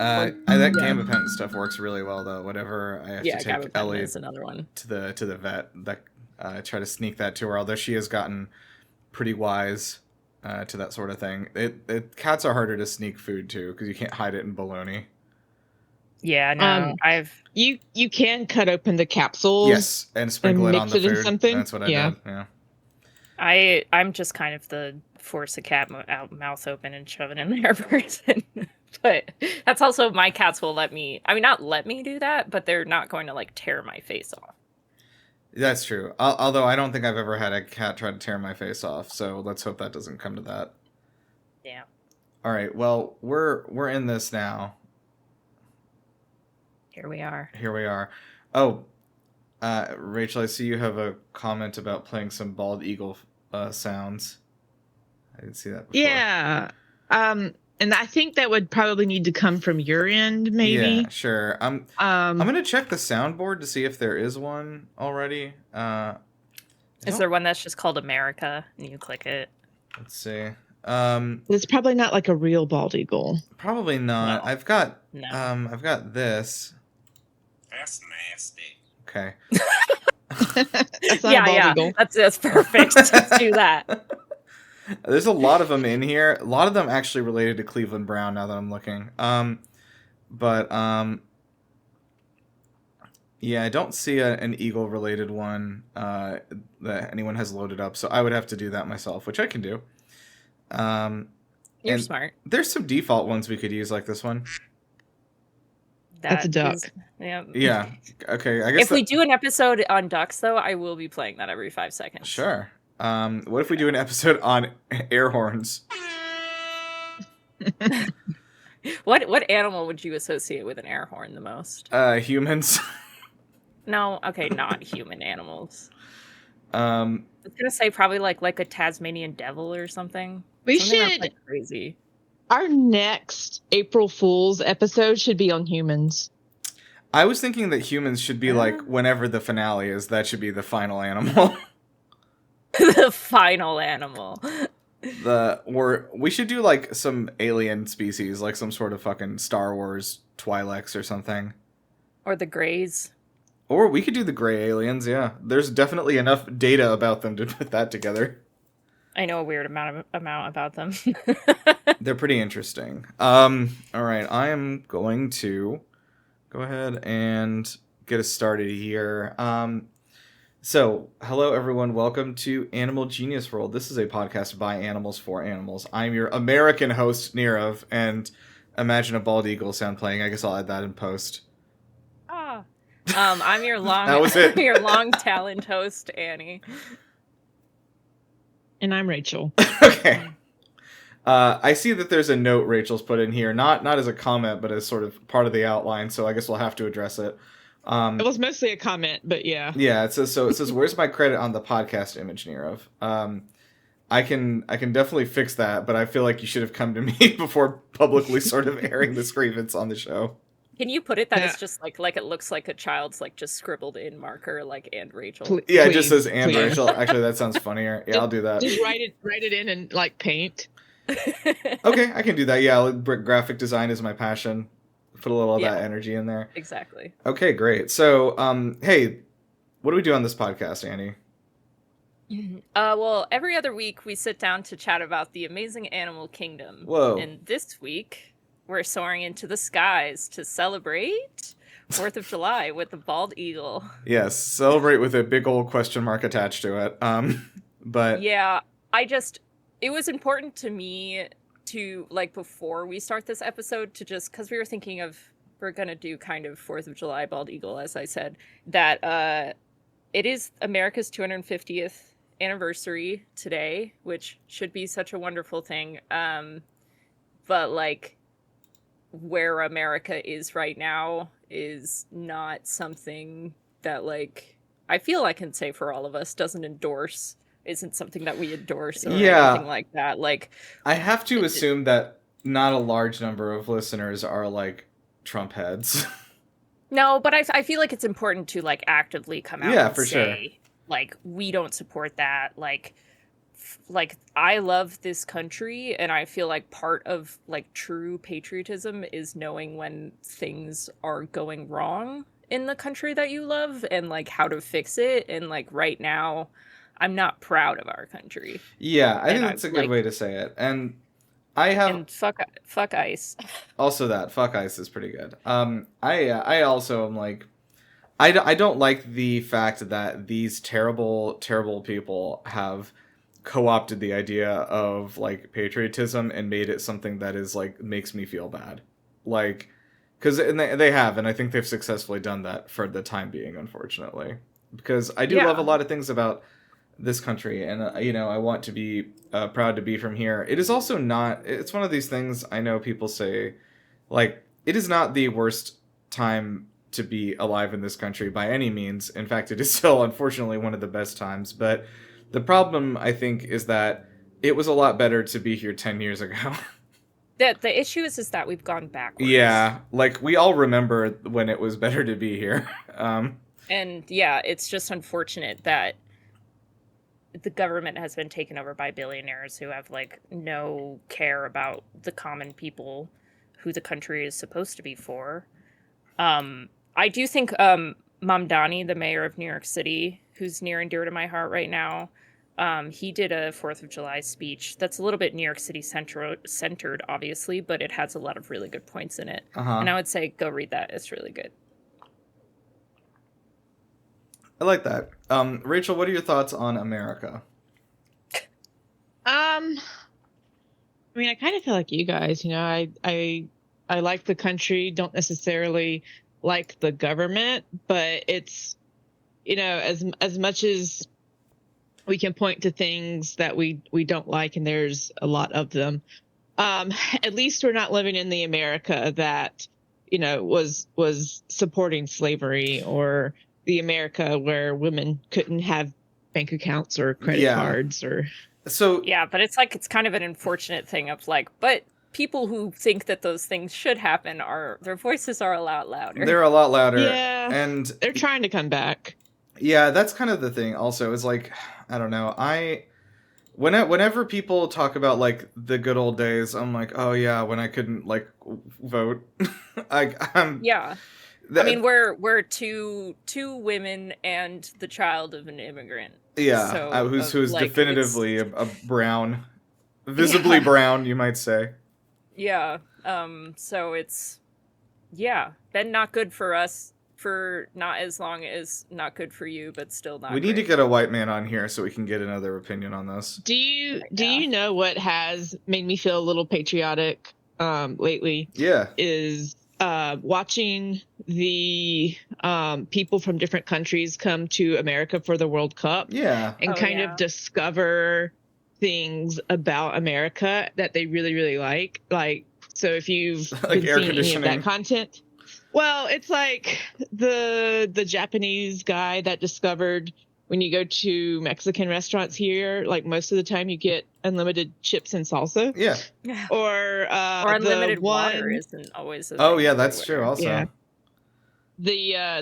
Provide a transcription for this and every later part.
That gabapentin stuff works really well though. Whenever I have to take gabapentin Ellie is another one to the vet, that try to sneak that to her. Although she has gotten pretty wise to that sort of thing. Cats are harder to sneak food to because you can't hide it in bologna. Yeah, no, you can cut open the capsules. Yes, and sprinkle it on the food. In something. That's what I did. Yeah. I'm just kind of the force a cat mouth open and shove it in there person. But that's also my cats will let me. I mean, not let me do that, but they're not going to like tear my face off. That's true. Although I don't think I've ever had a cat try to tear my face off. So let's hope that doesn't come to that. Yeah. All right. Well, we're in this now. Here we are. Oh, Rachel, I see you have a comment about playing some bald eagle sounds. I didn't see that before. Yeah. And I think that would probably need to come from your end, maybe. Yeah, sure. I'm gonna check the soundboard to see if there is one already. Is there one that's just called America and you click it? Let's see. It's probably not like a real bald eagle. Probably not. No. I've got No. this. That's nasty. Okay. That's not a bald eagle. That's perfect. Let's do that. There's a lot of them in here. A lot of them actually related to Cleveland Brown now that I'm looking. Yeah, I don't see an eagle related one that anyone has loaded up, so I would have to do that myself, which I can do. You're smart. There's some default ones we could use, like this one. That's a duck. Yeah. Okay. I guess if we do an episode on ducks, though, I will be playing that every 5 seconds. Sure. What if we do an episode on air horns? What animal would you associate with an air horn the most? Humans. No. Okay, not human animals. I was gonna say probably like a Tasmanian devil or something. We something should. Like crazy. Our next April Fool's episode should be on humans. I was thinking that humans should be like whenever the finale is. That should be the final animal. The final animal. We should do like some alien species, like some sort of fucking Star Wars Twi'leks or something. Or the Greys. Or we could do the gray aliens, yeah. There's definitely enough data about them to put that together. I know a weird amount about them. They're pretty interesting. All right, I am going to go ahead and get us started here. So, hello everyone, welcome to Animal Genius World. This is a podcast by animals for animals. I'm your American host, Nirav, and imagine a bald eagle sound playing. I guess I'll add that in post. I'm your long that was it. Your long talent host, Annie. And I'm Rachel. Okay. I see that there's a note Rachel's put in here, not as a comment, but as sort of part of the outline, so I guess we'll have to address it. It was mostly a comment, but yeah. Yeah, it says, where's my credit on the podcast image, Nirav? I can definitely fix that, but I feel like you should have come to me before publicly sort of airing this grievance on the show. Can you put it that it's just like it looks like a child's like just scribbled in marker like and Rachel? Yeah, it just says and Rachel. Actually, that sounds funnier. Yeah, I'll do that. Just write it in like paint. Okay, I can do that. Yeah, graphic design is my passion. Put a little of that energy in there. Exactly. Okay, great. So, hey, what do we do on this podcast, Annie? Well, every other week we sit down to chat about the amazing animal kingdom. Whoa. And this week we're soaring into the skies to celebrate 4th of July with the bald eagle. Yes, celebrate with a big old question mark attached to it. But yeah, it was important to me to, like, before we start this episode to just, because we were thinking of, we're going to do kind of 4th of July bald eagle, as I said, that it is America's 250th anniversary today, which should be such a wonderful thing. But, like, where America is right now is not something that, like, I feel I can say for all of us isn't something that we endorse or anything like that. Like, I have to assume that not a large number of listeners are like Trump heads. No, but I feel like it's important to like actively come out and say, like, we don't support that. Like, like I love this country, and I feel like part of like true patriotism is knowing when things are going wrong in the country that you love and like how to fix it. And like right now, I'm not proud of our country. Yeah, I think And I that's a good like way to say it. And I have and fuck ice. also that fuck ice is pretty good. I also am like I don't like the fact that these terrible people have co-opted the idea of like patriotism and made it something that is like makes me feel bad, like because they have, and I think they've successfully done that for the time being, unfortunately, because I do love a lot of things about this country, and I want to be proud to be from here. It is also not, it's one of these things I know people say, like, it is not the worst time to be alive in this country by any means. In fact, it is still unfortunately one of the best times, but the problem I think is that it was a lot better to be here 10 years ago. The issue is that we've gone backwards. Yeah, like we all remember when it was better to be here. And yeah, it's just unfortunate that the government has been taken over by billionaires who have like no care about the common people who the country is supposed to be for. I do think Mamdani, the mayor of New York City, who's near and dear to my heart right now, he did a 4th of July speech that's a little bit New York City centered, obviously, but it has a lot of really good points in it. And I would say go read that. It's really good. I like that. Rachel, what are your thoughts on America? I mean, I kind of feel like you guys, I like the country, don't necessarily like the government, but it's, as much as we can point to things that we don't like, and there's a lot of them, at least we're not living in the America that, was supporting slavery, or the America where women couldn't have bank accounts or credit cards or... So yeah, but it's like, it's kind of an unfortunate thing of like, but people who think that those things should happen their voices are a lot louder. They're a lot louder. Yeah, and they're trying to come back. Yeah, that's kind of the thing also, is like, I don't know, whenever people talk about like the good old days, I'm like, oh yeah, when I couldn't like vote. Yeah. I mean, we're two women and the child of an immigrant. Yeah, so, who's like, definitively a brown, visibly brown, you might say. Yeah. So it's been not good for us for not as long as not good for you, but still not. We need to get a white man on here so we can get another opinion on this. Do you know what has made me feel a little patriotic lately? Yeah. Is watching the people from different countries come to America for the World Cup. Yeah. And kind of discover things about America that they really, really like. Like, so if you've like been air seeing any of conditioning. that content, well, it's like the Japanese guy that discovered when you go to Mexican restaurants here, like most of the time you get unlimited chips and salsa. Yeah. Or unlimited water isn't always a Oh thing yeah, that's everywhere. true also. Yeah.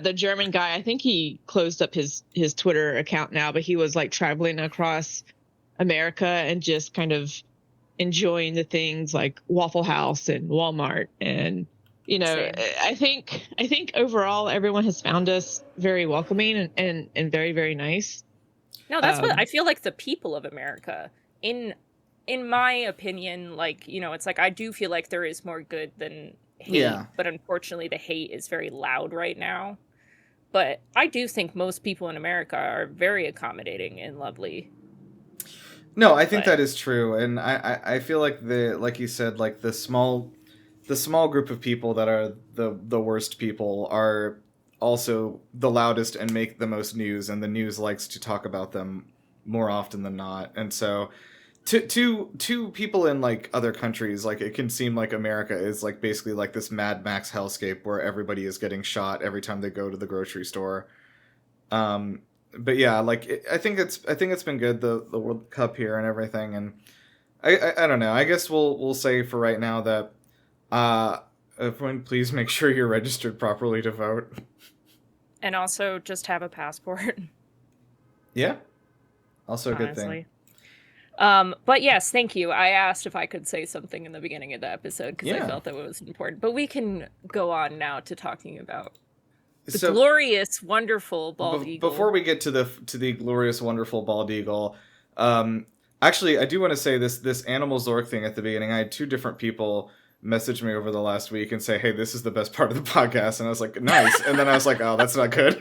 The German guy, I think he closed up his Twitter account now, but he was like traveling across America and just kind of enjoying the things like Waffle House and Walmart. And Same. I think overall everyone has found us very welcoming and very, very nice. No, that's what I feel like. The people of America, in my opinion, like, it's like I do feel like there is more good than hate, but unfortunately the hate is very loud right now. But I do think most people in America are very accommodating and lovely. No, I think that is true, and I feel like like you said, like the small group of people that are the worst people are also the loudest and make the most news, and the news likes to talk about them more often than not. And so to people in like other countries, like it can seem like America is like basically like this Mad Max hellscape where everybody is getting shot every time they go to the grocery store. But yeah, like I think it's been good, the World Cup here and everything, and I don't know. I guess we'll say for right now that everyone, please make sure you're registered properly to vote, and also just have a passport. Yeah, also a good honestly. thing. But yes, thank you. I asked if I could say something in the beginning of the episode because I Yeah. felt that it was important. But we can go on now to talking about the So glorious, wonderful bald eagle. before we get to the glorious, wonderful bald eagle, actually, I do want to say this animal Zork thing at the beginning. I had two different people message me over the last week and say, "Hey, this is the best part of the podcast," and I was like, "Nice," and then I was like, "Oh, that's not good."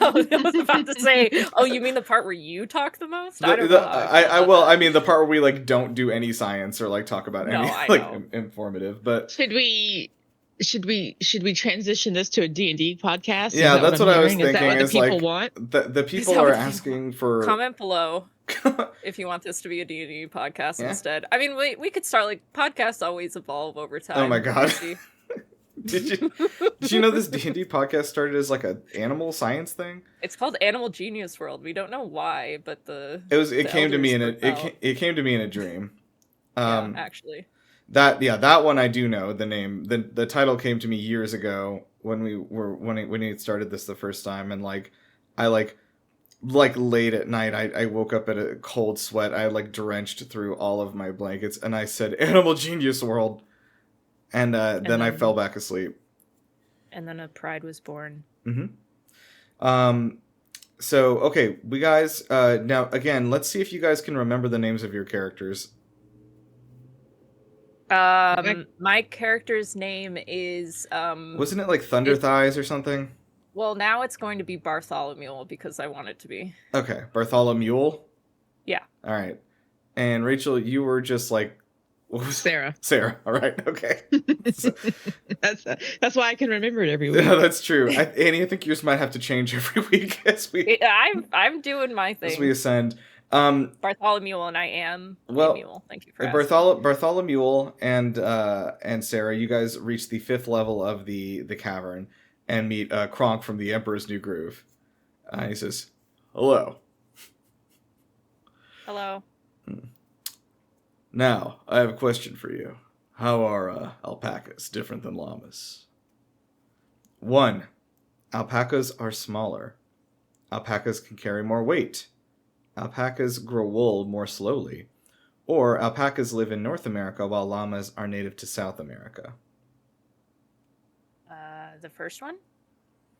I was about to say, oh, you mean the part where you talk the most? I don't The- know. how I feel about well, that. I mean the part where we like don't do any science or like talk about No, any I like know. informative, but Should we transition this to a D&D podcast? Is Yeah, that that's what I was hearing? Is that thinking, what the is, people like, want? the people that are what people- asking for Comment below if you want this to be a D&D podcast Yeah. instead. I mean, we could start, like, podcasts always evolve over time. Oh my God. See? Did you know this D&D podcast started as like a animal science thing? It's called Animal Genius World. We don't know why, but it It came to me in it came to me in a dream. Yeah, actually. That one I do know the name. The title came to me years ago when we had started this the first time, and like I like late at night I woke up at a cold sweat. I like drenched through all of my blankets and I said Animal Genius World, and then I fell back asleep. And then a pride was born. So okay, we guys now again, let's see if you guys can remember the names of your characters. My character's name is Wasn't it like Thunder Thighs or something? well, now it's going to be Bartholomew because I want it to be. Okay, Bartholomew. Yeah. All right. And Rachel, you were just like, what was Sarah. Sarah. All right. Okay. That's why I can remember it every week. Yeah, that's true. Annie, I think yours might have to change every week as we I'm doing my as we thing. ascend. Bartholomew and I am Mule. Thank you for asking. Bartholomew and Sarah, you guys reach the 5th level of the cavern and meet Kronk from the Emperor's New Groove. He says, "Hello. Hello. Now, I have a question for you. How are alpacas different than llamas?" 1. Alpacas are smaller. Alpacas can carry more weight. Alpacas grow wool more slowly. Or alpacas live in North America while llamas are native to South America. The first one?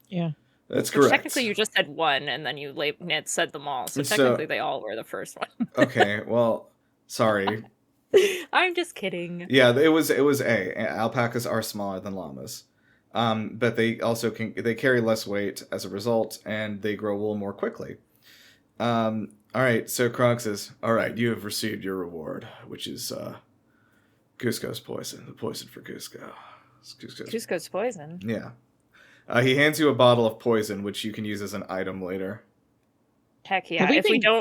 Yeah. That's Which correct. technically you just said one, and then you said them all. So So- technically they all were the first one. Okay, well, sorry. I'm just kidding. Yeah, it was A. Alpacas are smaller than llamas. But they also they carry less weight as a result, and they grow wool more quickly. All right, so Kronk says, "All right, you have received your reward, which is Cusco's poison. The poison for Cusco. Cusco's poison. Yeah. He hands you a bottle of poison, which you can use as an item later. Heck yeah.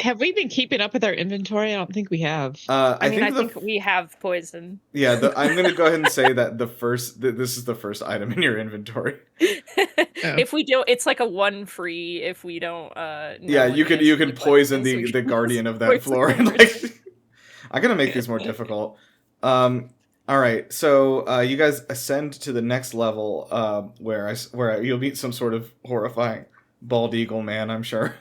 Have we been keeping up with our inventory? I don't think we have. I think we have poison. Yeah, I'm going to go ahead and say that this is the first item in your inventory. If we do, it's like a one free if we don't. Yeah, you can poison the guardian of that floor. And like, I gotta make these more difficult. All right, so you guys ascend to the next level, where you'll meet some sort of horrifying bald eagle man, I'm sure.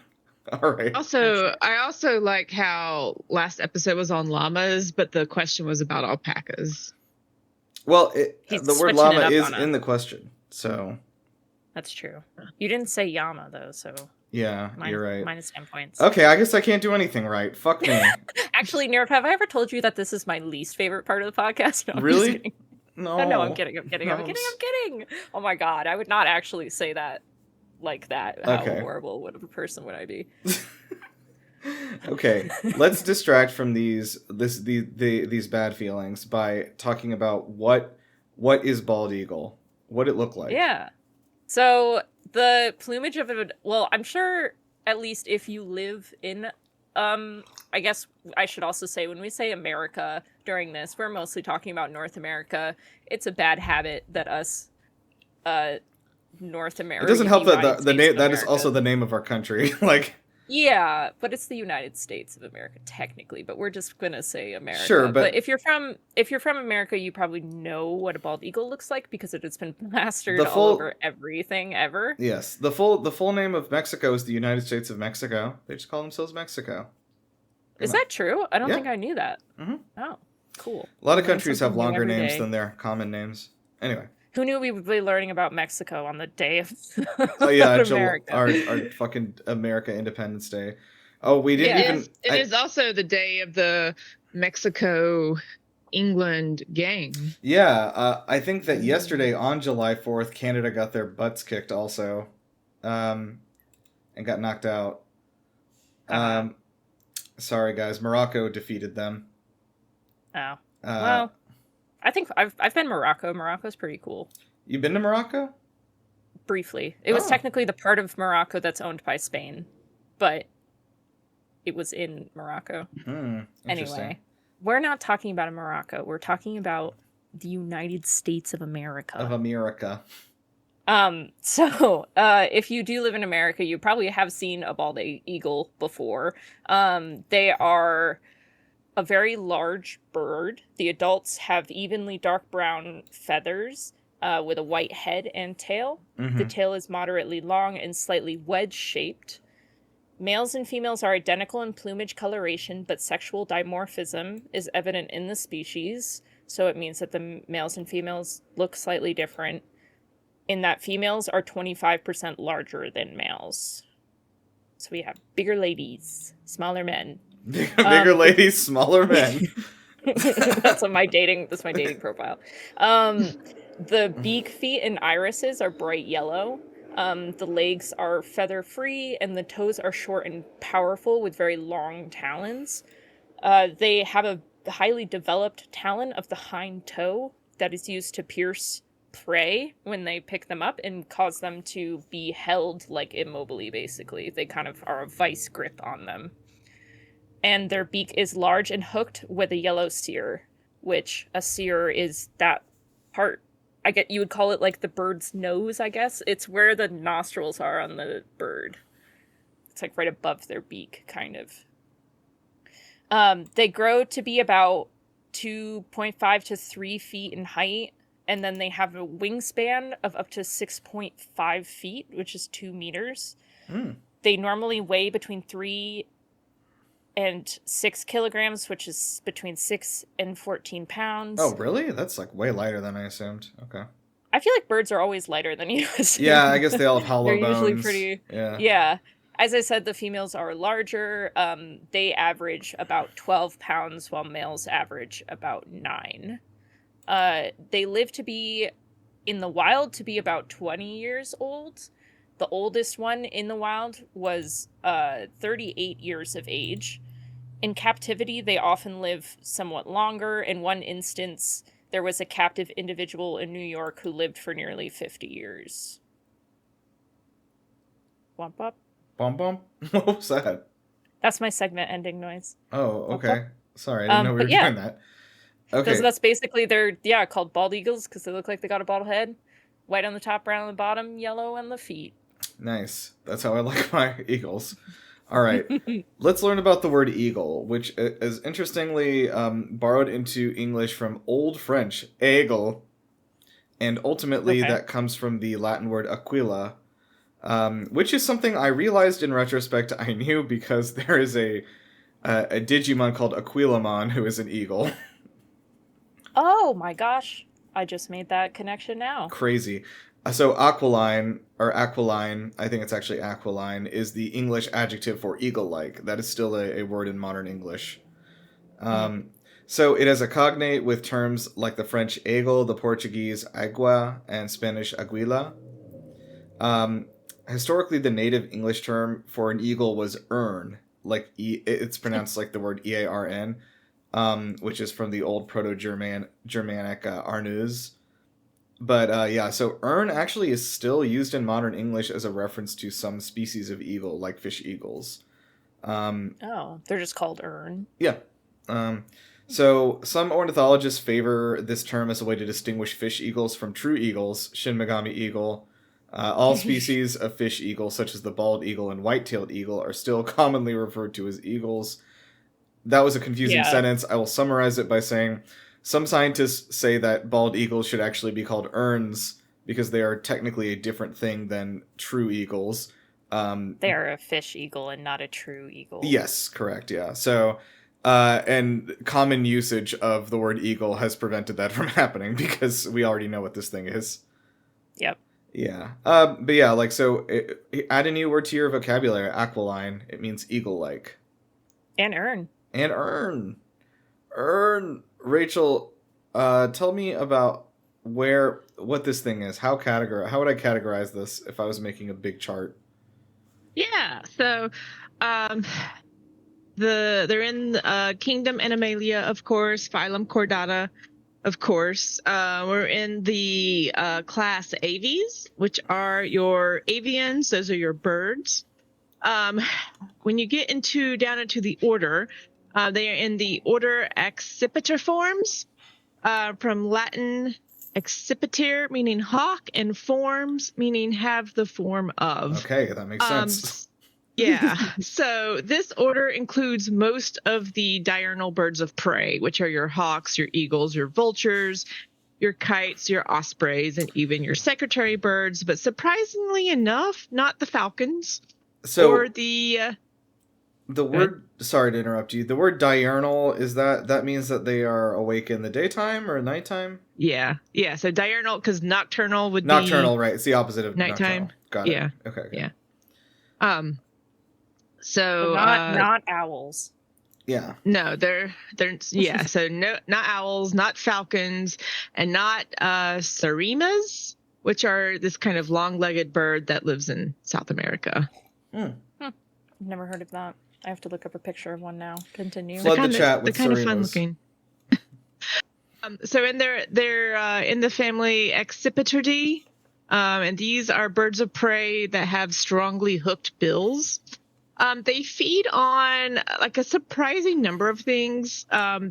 All right. Also, I also like how last episode was on llamas, but the question was about alpacas. Well, He's the word switching it llama up is on us. in the question, so That's true. You didn't say Yama though, so yeah, you're right. minus 10 points. Okay, I guess I can't do anything right. Fuck me. Actually, Nirav, have I ever told you that this is my least favorite part of the podcast? No, I'm just Really? kidding. No. No, I'm kidding. I'm kidding. Oh my god, I would not actually say that like that. How Okay. horrible of a person would I be? Okay, let's distract from these bad feelings by talking about what is bald eagle, what it looked like. Yeah. So the plumage of it, well, I'm sure at least if you live in, I guess I should also say when we say America during this, we're mostly talking about North America. It's a bad habit that us, North America. It doesn't help that the name that is also the name of our country. Like, yeah, but it's the United States of America technically, but we're just gonna say America. Sure, but if you're from America, you probably know what a bald eagle looks like because it has been plastered all over everything ever. Yes, the full name of Mexico is the United States of Mexico. They just call themselves Mexico. Is that true? I don't Yeah. think I knew that. Mhm. Oh, cool. A lot of Learn countries have something new longer every names day. than their common names. Anyway. Who knew we would be learning about Mexico on the day of Oh yeah, America? our fucking America Independence Day. Oh, we didn't Yeah. even. It is also the day of the Mexico England game. Yeah, I think that yesterday on July 4th, Canada got their butts kicked also, and got knocked out. Sorry guys, Morocco defeated them. Oh. Well, I think I've been Morocco. Morocco's pretty cool. You've been to Morocco? Briefly. It was technically the part of Morocco that's owned by Spain, but it was in Morocco. Anyway, we're not talking about Morocco. We're talking about the United States of America. So, if you do live in America, you probably have seen a bald eagle before. They are a very large bird. The adults have evenly dark brown feathers with a white head and tail. Mm-hmm. The tail is moderately long and slightly wedge-shaped. Males and females are identical in plumage coloration, but sexual dimorphism is evident in the species. So it means that the males and females look slightly different, in that females are 25% larger than males. So we have bigger ladies, smaller men. Bigger ladies, smaller men. That's my dating profile. The beak, feet, and irises are bright yellow. The legs are feather-free, and the toes are short and powerful with very long talons. They have a highly developed talon of the hind toe that is used to pierce prey when they pick them up and cause them to be held like immobily, basically. They kind of are a vice grip on them. And their beak is large and hooked with a yellow sear, which a sear is that part. You would call it like the bird's nose, I guess. It's where the nostrils are on the bird. It's like right above their beak, kind of. They grow to be about 2.5 to 3 feet in height, and then they have a wingspan of up to 6.5 feet, which is 2 meters. They normally weigh between 3 and 6 kilograms, which is between 6 and 14 pounds. Oh, really? That's like way lighter than I assumed. Okay. I feel like birds are always lighter than you assume. Yeah, I guess they all have hollow They're bones. usually pretty... Yeah. As I said, the females are larger. They average about 12 pounds, while males average about 9. They live to be, in the wild, to be about 20 years old. The oldest one in the wild was 38 years of age. In captivity, they often live somewhat longer. In one instance, there was a captive individual in New York who lived for nearly 50 years. Womp womp. Bum bum? What was that? That's my segment ending noise. Oh, okay. Sorry, I didn't know we were doing that. Okay. That's basically they're called bald eagles because they look like they got a bald head. White on the top, brown on the bottom, yellow on the feet. Nice. That's how I like my eagles. All right. Let's learn about the word eagle, which is interestingly borrowed into English from Old French, aigle, and ultimately that comes from the Latin word aquila, which is something I realized in retrospect I knew because there is a Digimon called Aquilamon who is an eagle. Oh my gosh. I just made that connection now. Crazy. So aquiline, I think it's actually aquiline, is the English adjective for eagle-like. That is still a word in modern English. So it has a cognate with terms like the French aigle, the Portuguese agua, and Spanish aguila. Historically, the native English term for an eagle was ern, it's pronounced like the word earn, which is from the old Proto-Germanic arnuz. But so ern actually is still used in modern English as a reference to some species of eagle, like fish eagles. They're just called ern. Yeah. So some ornithologists favor this term as a way to distinguish fish eagles from true eagles, Shin Megami eagle. All species of fish eagle, such as the bald eagle and white-tailed eagle, are still commonly referred to as eagles. That was a confusing sentence. I will summarize it by saying some scientists say that bald eagles should actually be called erns because they are technically a different thing than true eagles. They are a fish eagle and not a true eagle. Yes, correct, yeah. So And common usage of the word eagle has prevented that from happening because we already know what this thing is. Yep. Yeah. But yeah, like, so add a new word to your vocabulary. Aquiline. It means eagle-like. And earn. And earn. Earn. Rachel, tell me about what this thing is. How would I categorize this if I was making a big chart? Yeah. So, they're in Kingdom Animalia, of course. Phylum Chordata, of course. We're in the class Aves, which are your avians. Those are your birds. When you get down into the order, they are in the order Accipiter from Latin accipiter, meaning hawk, and forms, meaning have the form of. Okay, that makes sense. Yeah. So this order includes most of the diurnal birds of prey, which are your hawks, your eagles, your vultures, your kites, your ospreys, and even your secretary birds. But surprisingly enough, not the falcons. So or the word, sorry to interrupt you. The word diurnal, that means that they are awake in the daytime or nighttime? Yeah. So diurnal, because nocturnal would be nocturnal, right? It's the opposite of nighttime. Nocturnal. Got it. Yeah. Okay. Yeah. So not owls. Yeah. No, they're yeah. So no, not owls, not falcons, and not sarimas, which are this kind of long-legged bird that lives in South America. I've never heard of that. I have to look up a picture of one now. Continue. Flood the chat with they're kind of fun sarimas. looking. So they're in the family Accipiter, and these are birds of prey that have strongly hooked bills. They feed on like a surprising number of things.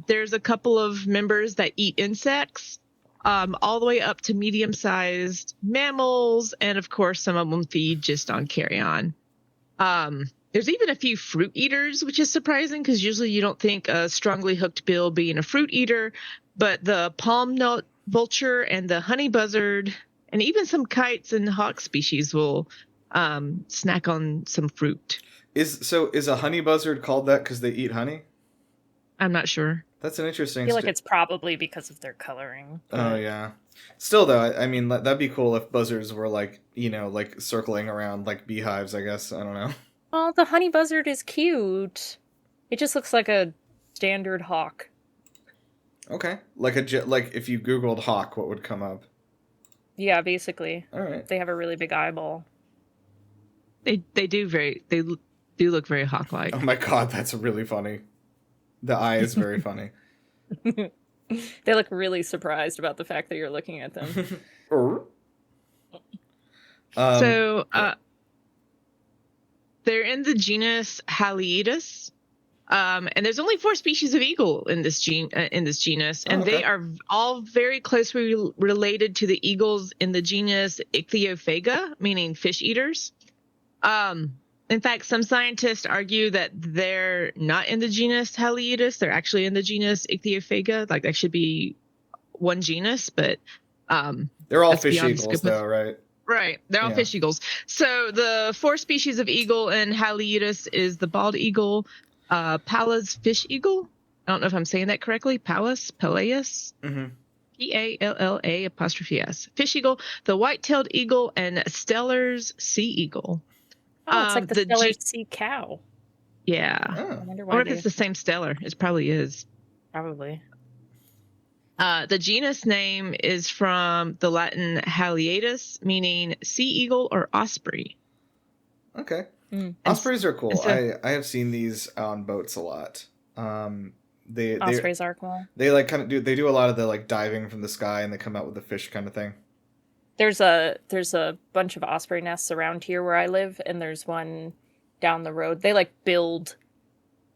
There's a couple of members that eat insects, all the way up to medium-sized mammals, and of course some of them feed just on carrion. There's even a few fruit eaters, which is surprising because usually you don't think a strongly hooked bill being a fruit eater, but the palm nut vulture and the honey buzzard and even some kites and hawk species will snack on some fruit. Is a honey buzzard called that because they eat honey? I'm not sure. That's an interesting. I feel like it's probably because of their coloring. Oh yeah. Still though, I mean that'd be cool if buzzards were like circling around like beehives. I guess I don't know. Well, the honey buzzard is cute. It just looks like a standard hawk. Okay, like if you Googled hawk, what would come up? Yeah, basically. All right. They have a really big eyeball. They do look very hawk-like. Oh my god, that's really funny. The eye is very funny. They look really surprised about the fact that you're looking at them. They're in the genus Haliaetus, and there's only 4 species of eagle in this genus, and they are all very closely related to the eagles in the genus Ichthyophaga, meaning fish eaters. In fact, some scientists argue that they're not in the genus Haliaetus; they're actually in the genus Ichthyophaga. Like that should be one genus, but they're all fish eagles, though, right? Right. They're all fish eagles. So the 4 species of eagle in Haliaetus is the bald eagle, Pallas fish eagle. I don't know if I'm saying that correctly. Palaeus. Mm-hmm. Palla''S. Fish eagle, the white-tailed eagle, and Steller's sea eagle. Oh, it's like the Steller's sea cow. Yeah. Oh. I wonder Or if it's the same Stellar. It probably is. Probably. The genus name is from the Latin Haliaetus, meaning sea eagle or osprey. Okay. Ospreys are cool. So, I have seen these on boats a lot. Ospreys are cool. They like kind of do a lot of the like diving from the sky and they come out with the fish kind of thing. There's a bunch of osprey nests around here where I live, and there's one down the road. They like build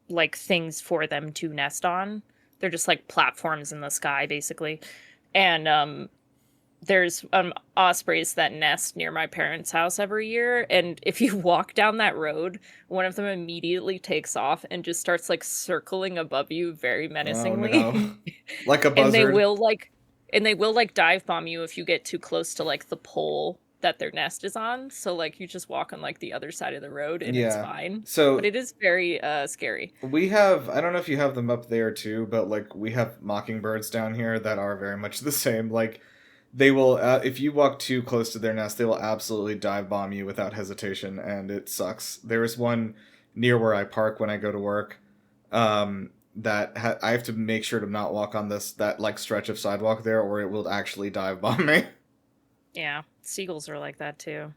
like things for them to nest on. They're just like platforms in the sky, basically. And there's ospreys that nest near my parents' house every year. And if you walk down that road, one of them immediately takes off and just starts like circling above you very menacingly. Oh, no. Like a buzzard. And they will like dive bomb you if you get too close to like the pole that their nest is on. So like you just walk on like the other side of the road and it's Yeah. fine. So But it is very scary. we have, I don't know if you have them up there too, but like we have mockingbirds down here that are very much the same. Like they will, if you walk too close to their nest, they will absolutely dive bomb you without hesitation, and it sucks. There is one near where I park when I go to work. I have to make sure to not walk on that like stretch of sidewalk there, or it will actually dive bomb me. Yeah, seagulls are like that too.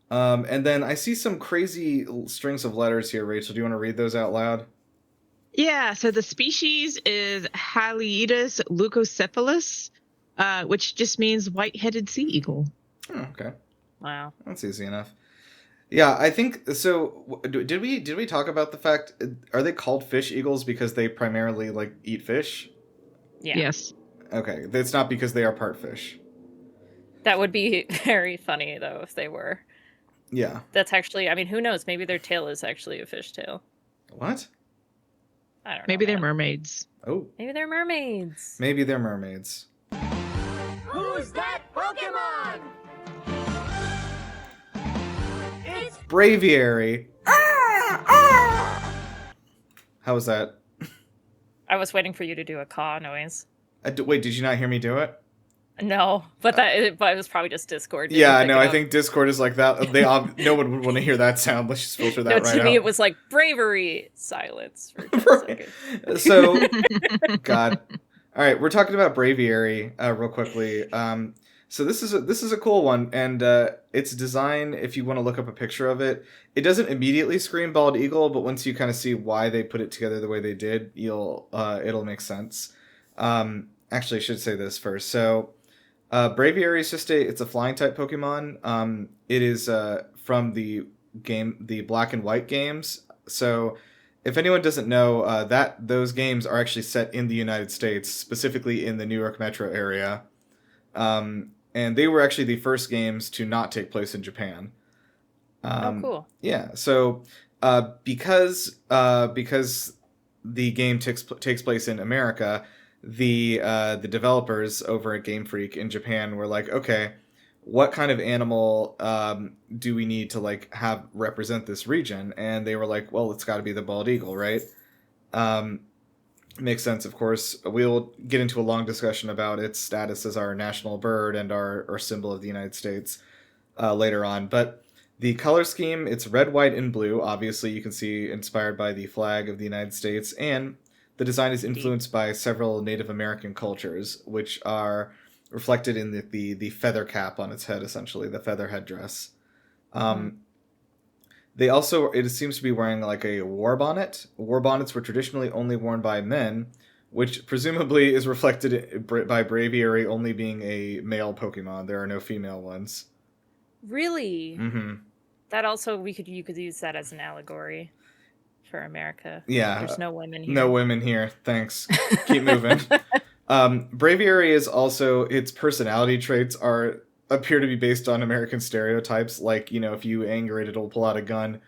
And then I see some crazy strings of letters here, Rachel. Do you want to read those out loud? Yeah, so the species is Halides leucocephalus, which just means white-headed sea eagle. Oh, okay. Wow. That's easy enough. Yeah, I think so. Did we talk about the fact, are they called fish eagles because they primarily like eat fish? Yeah. Yes. Okay, it's not because they are part fish. That would be very funny though if they were. Yeah. That's actually, I mean, who knows? Maybe their tail is actually a fish tail. What? I don't know. Maybe they're man. mermaids. Oh, Maybe they're mermaids. maybe they're mermaids. Who's that Pokemon? It's Braviary. How was that? I was waiting for you to do a caw noise. Wait, did you not hear me do it? No, but it was probably just Discord. Didn't Yeah, pick no, it I up. think Discord is like that. No one would want to hear that sound. Let's just filter that No, right to me out. it was like bravery, silence. For just a second. So, God. All right, we're talking about Braviary real quickly. So this is a cool one, and its design, if you want to look up a picture of it, it doesn't immediately scream bald eagle, but once you kind of see why they put it together the way they did, it'll make sense. Actually, I should say this first. So, Braviary is it's a flying type Pokemon. It is from the Black and White games. So, if anyone doesn't know, those games are actually set in the United States, specifically in the New York metro area. And they were actually the first games to not take place in Japan. Oh, cool. Yeah, so because the game takes place in America, the developers over at Game Freak in Japan were like, okay, what kind of animal do we need to like have represent this region? And they were like, well, it's got to be the bald eagle, right? Makes sense, of course. We'll get into a long discussion about its status as our national bird and our symbol of the United States later on. But the color scheme, it's red, white, and blue. Obviously, you can see inspired by the flag of the United States. And the design is influenced by several Native American cultures, which are reflected in the feather cap on its head, essentially, the feather headdress. It seems to be wearing like a war bonnet. War bonnets were traditionally only worn by men, which presumably is reflected by Braviary only being a male Pokemon. There are no female ones. Really? Mm-hmm. That also you could use that as an allegory for America. Yeah. There's no women here. No women here. Thanks. Keep moving. Braviary is also, its personality traits appear to be based on American stereotypes, like, if you anger it'll pull out a gun.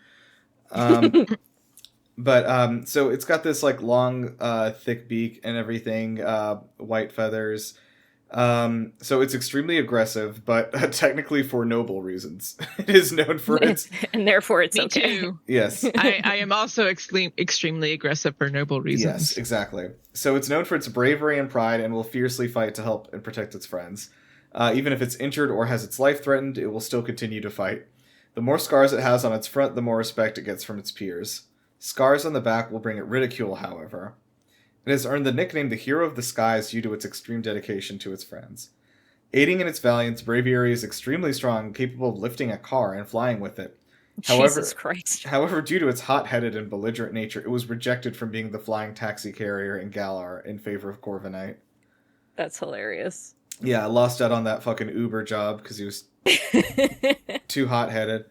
But so it's got this like long, thick beak and everything, white feathers. So it's extremely aggressive, but technically for noble reasons. It is known for its... and therefore it's Me okay. too. Yes. I am also extremely aggressive for noble reasons. Yes, exactly. So it's known for its bravery and pride and will fiercely fight to help and protect its friends. Even if it's injured or has its life threatened, it will still continue to fight. The more scars it has on its front, the more respect it gets from its peers. Scars on the back will bring it ridicule, however. It has earned the nickname the Hero of the Skies due to its extreme dedication to its friends. Aiding in its valiance, Braviary is extremely strong, capable of lifting a car and flying with it. Jesus Christ. However, due to its hot-headed and belligerent nature, it was rejected from being the flying taxi carrier in Galar in favor of Corviknight. That's hilarious. Yeah, I lost out on that fucking Uber job because he was too hot-headed.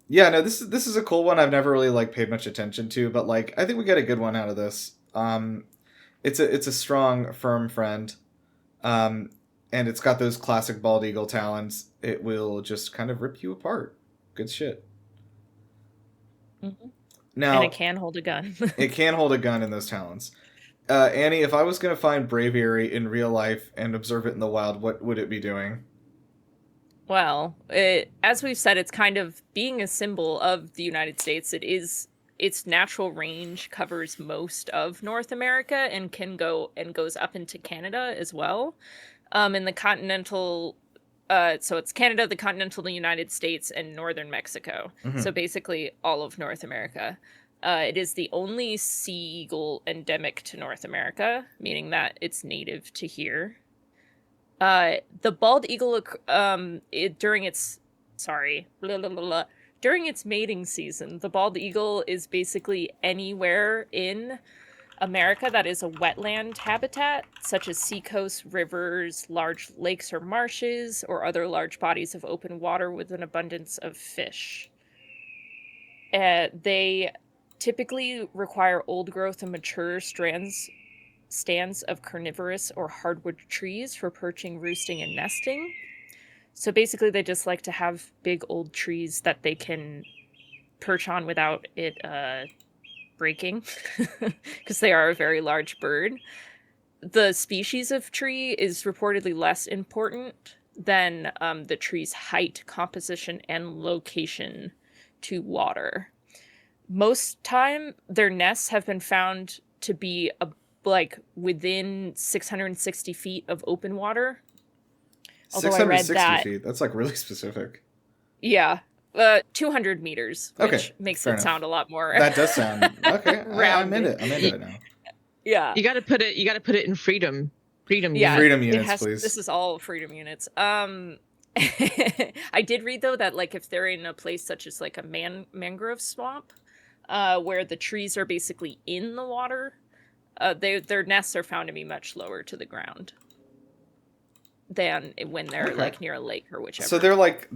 Yeah, no, this is a cool one. I've never really like paid much attention to, but like I think we get a good one out of this. It's a strong, firm friend, and it's got those classic bald eagle talons. It will just kind of rip you apart. Good shit. Mm-hmm. Now, and it can hold a gun. It can hold a gun in those talons. Annie, if I was going to find Braviary in real life and observe it in the wild, what would it be doing? Well, as we've said, it's kind of being a symbol of the United States. Its natural range covers most of North America and goes up into Canada as well. In the continental, so it's Canada, the continental United States, and northern Mexico. Mhm. So basically all of North America. It is the only sea eagle endemic to North America, meaning that it's native to here. The bald eagle, during its during its mating season, the bald eagle is basically anywhere in America that is a wetland habitat, such as seacoasts, rivers, large lakes or marshes, or other large bodies of open water with an abundance of fish. They typically require old growth and mature stands of carnivorous or hardwood trees for perching, roosting, and nesting. So basically, they just like to have big old trees that they can perch on without it breaking, because they are a very large bird. The species of tree is reportedly less important than the tree's height, composition, and location to water. Most time, their nests have been found to be within 660 feet of open water. Although I read 660 that, feet. That's like really specific. yeah, 200 meters, which Okay, makes fair it enough. sound a lot more. That does sound okay. I'm into it. I'm into it now. Yeah, You got to put it in freedom. Freedom. yeah. Freedom it units, has- please. This is all freedom units. I did read though that like if they're in a place such as like a mangrove swamp, where the trees are basically in the water, their nests are found to be much lower to the ground than when they're Okay. like near a lake or whichever. So they're like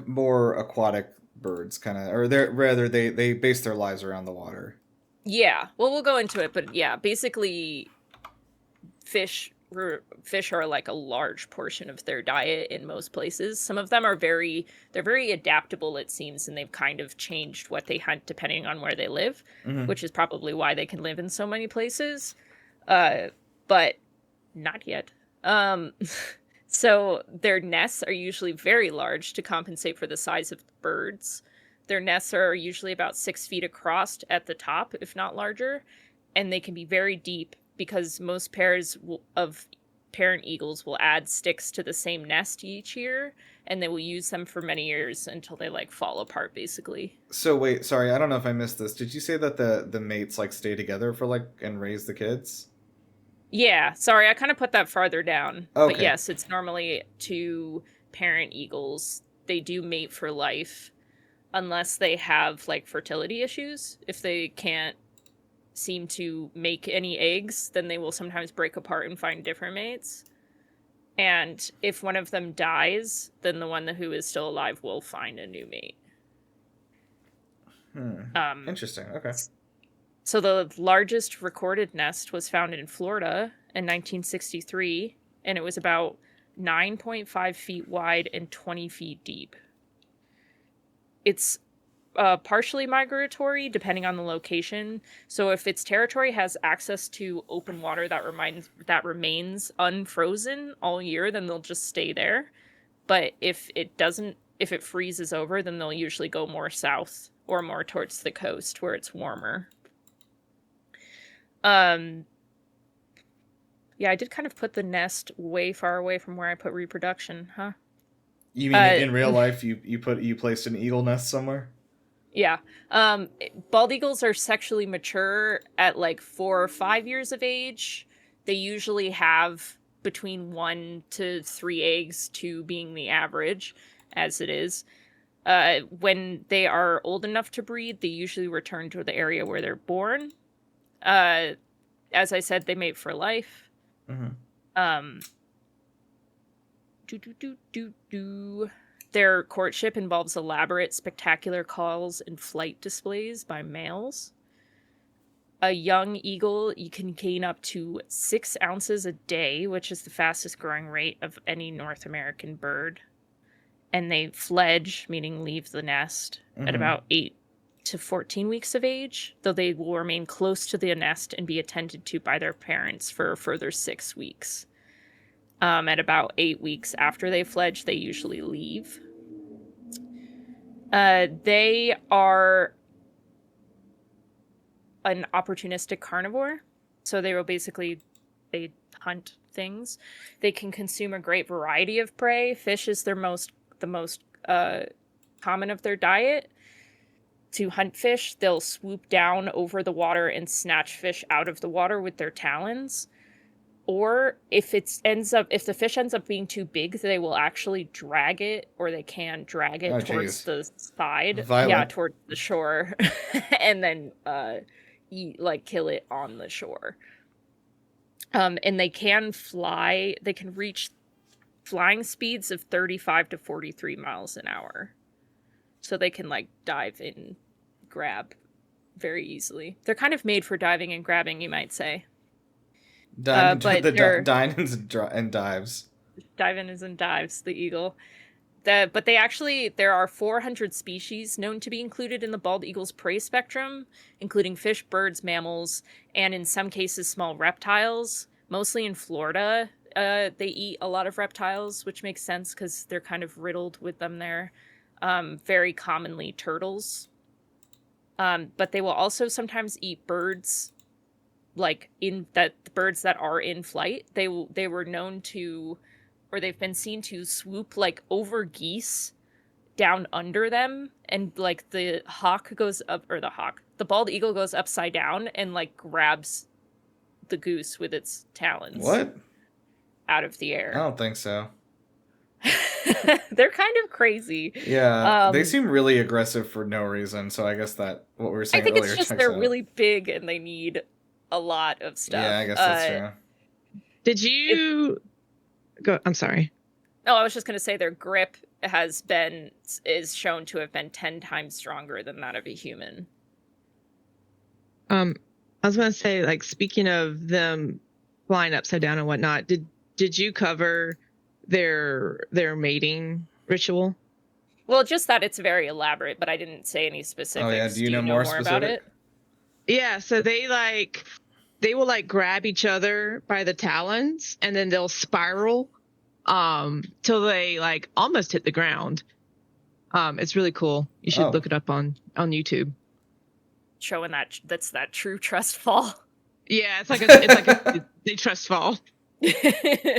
more aquatic birds, kind of, or they base their lives around the water. Yeah, well, we'll go into it, but yeah, basically, fish are like a large portion of their diet in most places. Some of them are they're very adaptable, it seems, and they've kind of changed what they hunt depending on where they live, Mhm. which is probably why they can live in so many places. But not yet. So their nests are usually very large to compensate for the size of the birds. Their nests are usually about 6 feet across at the top, if not larger, and they can be very deep because most pairs of parent eagles will add sticks to the same nest each year, and they will use them for many years until they like fall apart, basically. So wait, sorry, I don't know if I missed this. Did you say that the mates like stay together for like and raise the kids? Yeah, sorry, I kind of put that farther down. Okay. But yes, it's normally 2 parent eagles. They do mate for life unless they have like fertility issues. If they can't seem to make any eggs, then they will sometimes break apart and find different mates. And if one of them dies, then the one who is still alive will find a new mate. Interesting. Okay. So the largest recorded nest was found in Florida in 1963, and it was about 9.5 feet wide and 20 feet deep. It's partially migratory, depending on the location. So if its territory has access to open water that remains unfrozen all year, then they'll just stay there. But if it freezes over, then they'll usually go more south or more towards the coast where it's warmer. Yeah, I did kind of put the nest way far away from where I put reproduction, huh? You mean in real life you placed an eagle nest somewhere? Yeah. Bald eagles are sexually mature at like 4 or 5 years of age. They usually have between 1 to 3 eggs, 2 being the average, as it is. When they are old enough to breed, they usually return to the area where they're born. As I said, they mate for life. Mm-hmm. Their courtship involves elaborate, spectacular calls and flight displays by males. A young eagle, you can gain up to 6 ounces a day, which is the fastest growing rate of any North American bird. And they fledge, meaning leave the nest, at about 8 to 14 weeks of age, though they will remain close to the nest and be attended to by their parents for a further 6 weeks. At about 8 weeks after they fledge, they usually leave. They are an opportunistic carnivore, so they hunt things. They can consume a great variety of prey. Fish is the most common of their diet. To hunt fish, they'll swoop down over the water and snatch fish out of the water with their talons. Or if the fish ends up being too big, they will actually drag it, or they can drag it towards the side, towards the shore, and then kill it on the shore. And they can fly. They can reach flying speeds of 35 to 43 miles an hour. So they can dive and grab very easily. They're kind of made for diving and grabbing, you might say. Dinings and dives. Dive-ins and dives, the eagle. But there are 400 species known to be included in the bald eagle's prey spectrum, including fish, birds, mammals, and in some cases small reptiles. Mostly in Florida, they eat a lot of reptiles, which makes sense because they're kind of riddled with them there. Very commonly turtles. But they will also sometimes eat birds, birds that are in flight. They were known to, or they've been seen to swoop over geese down under them, and the bald eagle goes upside down and grabs the goose with its talons. What? Out of the air. I don't think so. They're kind of crazy. Yeah, they seem really aggressive for no reason. So I guess that what we were saying I think earlier. it's just they're really big and they need a lot of stuff. Yeah, I guess that's true. Did you go? I'm sorry. No, I was just going to say their grip is shown to have been 10 times stronger than that of a human. I was going to say, speaking of them flying upside down and whatnot, did you cover their mating ritual? Well, just that it's very elaborate, but I didn't say any specifics. Oh yeah, do you know more about it? Yeah, so they will grab each other by the talons, and then they'll spiral till they almost hit the ground. It's really cool. You should look it up on YouTube. Showing that's that true trust fall. Yeah, it's like a they trust fall.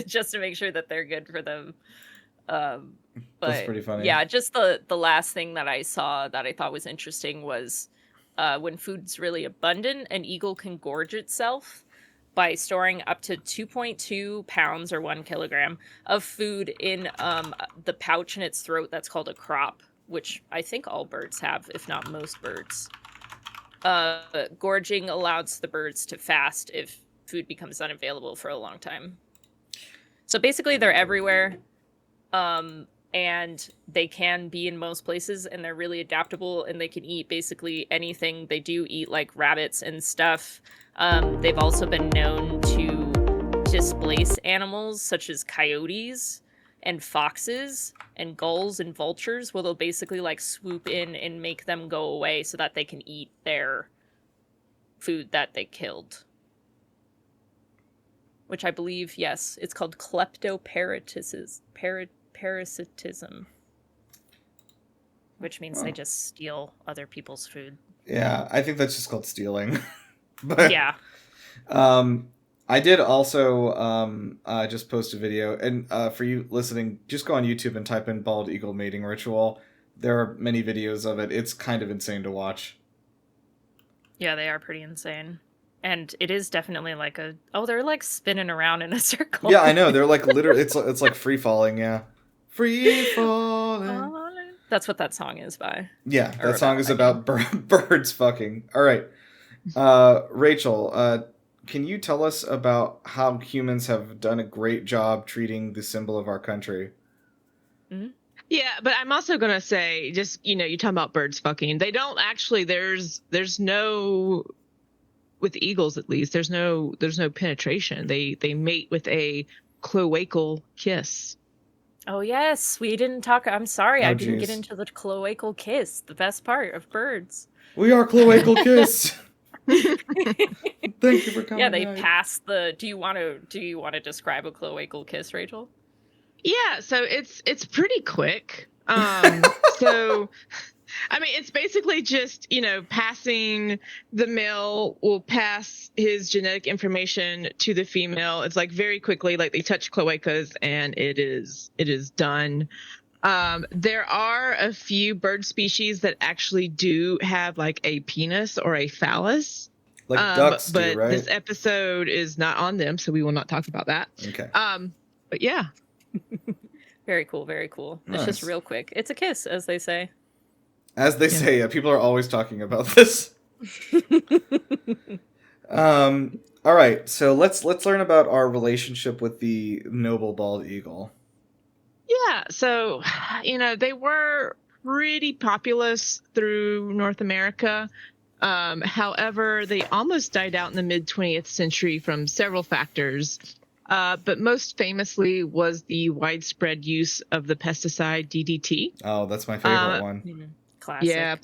Just to make sure that they're good for them. But that's pretty funny. Yeah, just the last thing that I saw that I thought was interesting was when food's really abundant, an eagle can gorge itself by storing up to 2.2 pounds or 1 kilogram of food in the pouch in its throat that's called a crop, which I think all birds have, if not most birds. Gorging allows the birds to fast if food becomes unavailable for a long time. So basically they're everywhere, and they can be in most places, and they're really adaptable, and they can eat basically anything. They do eat rabbits and stuff. They've also been known to displace animals such as coyotes and foxes and gulls and vultures, where they'll basically swoop in and make them go away so that they can eat their food that they killed. Which I believe, yes, it's called kleptoparasitism. Which means they just steal other people's food. Yeah, I think that's just called stealing. But yeah. I did also just post a video, and for you listening, just go on YouTube and type in bald eagle mating ritual. There are many videos of it. It's kind of insane to watch. Yeah, they are pretty insane. And it is definitely they're spinning around in a circle. Yeah, I know. They're literally, it's like free falling, yeah. Free falling. That's what that song is by. Yeah, that song is about birds fucking. All right. Rachel, can you tell us about how humans have done a great job treating the symbol of our country? Mm-hmm. Yeah, but I'm also going to say, just, you're talking about birds fucking. They don't actually, there's no, with eagles at least, there's no penetration. They mate with a cloacal kiss. Oh, yes. We didn't talk. I'm sorry. I didn't get into the cloacal kiss, the best part of birds. We are cloacal kiss. Thank you for coming. Yeah, they pass the. Do you want to describe a cloacal kiss, Rachel? Yeah, so it's pretty quick. So I mean, it's basically just, passing, the male will pass his genetic information to the female. It's like very quickly, like they touch cloacas and it is done. There are a few bird species that actually do have like a penis or a phallus. Like ducks do, but right? this episode is not on them, so we will not talk about that. Okay. But yeah. Very cool, very cool. It's Nice. just real quick. It's a kiss, as they say. As they say, yeah, people are always talking about this. All right, so let's learn about our relationship with the noble bald eagle. Yeah, so, they were pretty populous through North America. However, they almost died out in the mid-20th century from several factors. But most famously was the widespread use of the pesticide DDT. Oh, that's my favorite one. Classic. Yeah,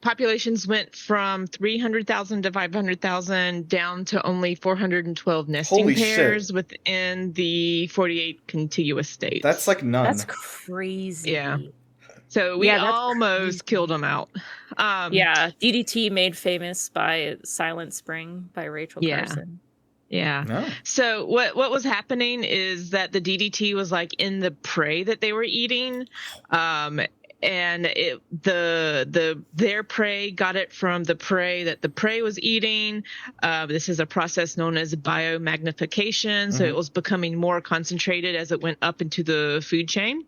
populations went from 300,000 to 500,000 down to only 412 nesting Holy pairs shit. within the 48 contiguous states. That's like none. That's crazy. Yeah. So we Yeah, that's almost killed them out. Yeah, DDT made famous by Silent Spring by Rachel Yeah. Carson. Yeah. No. So what was happening is that the DDT was like in the prey that they were eating, and their prey got it from the prey that the prey was eating. This is a process known as biomagnification. So it was becoming more concentrated as it went up into the food chain.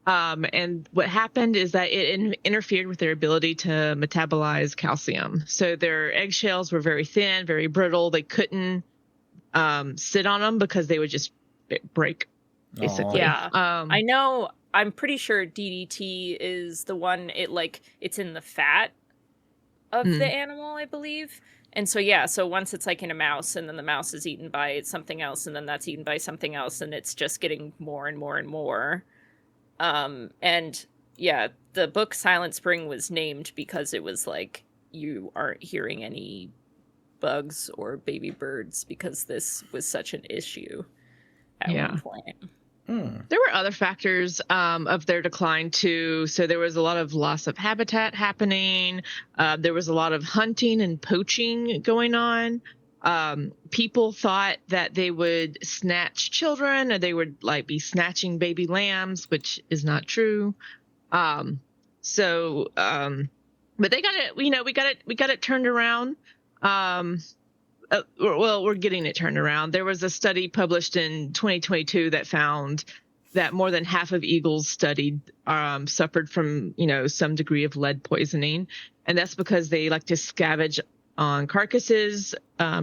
And what happened is that it interfered with their ability to metabolize calcium. So their eggshells were very thin, very brittle. They couldn't sit on them because they would just break, basically. Yeah. I know. I'm pretty sure DDT is the one. It's in the fat of the animal, I believe. And so so once it's like in a mouse, and then the mouse is eaten by something else, and then that's eaten by something else, and it's just getting more and more and more. And yeah, the book Silent Spring was named because it was like you aren't hearing any bugs or baby birds because this was such an issue at one point. There were other factors of their decline too. So there was a lot of loss of habitat happening. There was a lot of hunting and poaching going on. People thought that they would snatch children, or they would like be snatching baby lambs, which is not true. But they got it. We got it turned around. We're getting it turned around. There was a study published in 2022 that found that more than half of eagles studied suffered from, some degree of lead poisoning. And that's because they like to scavenge on carcasses,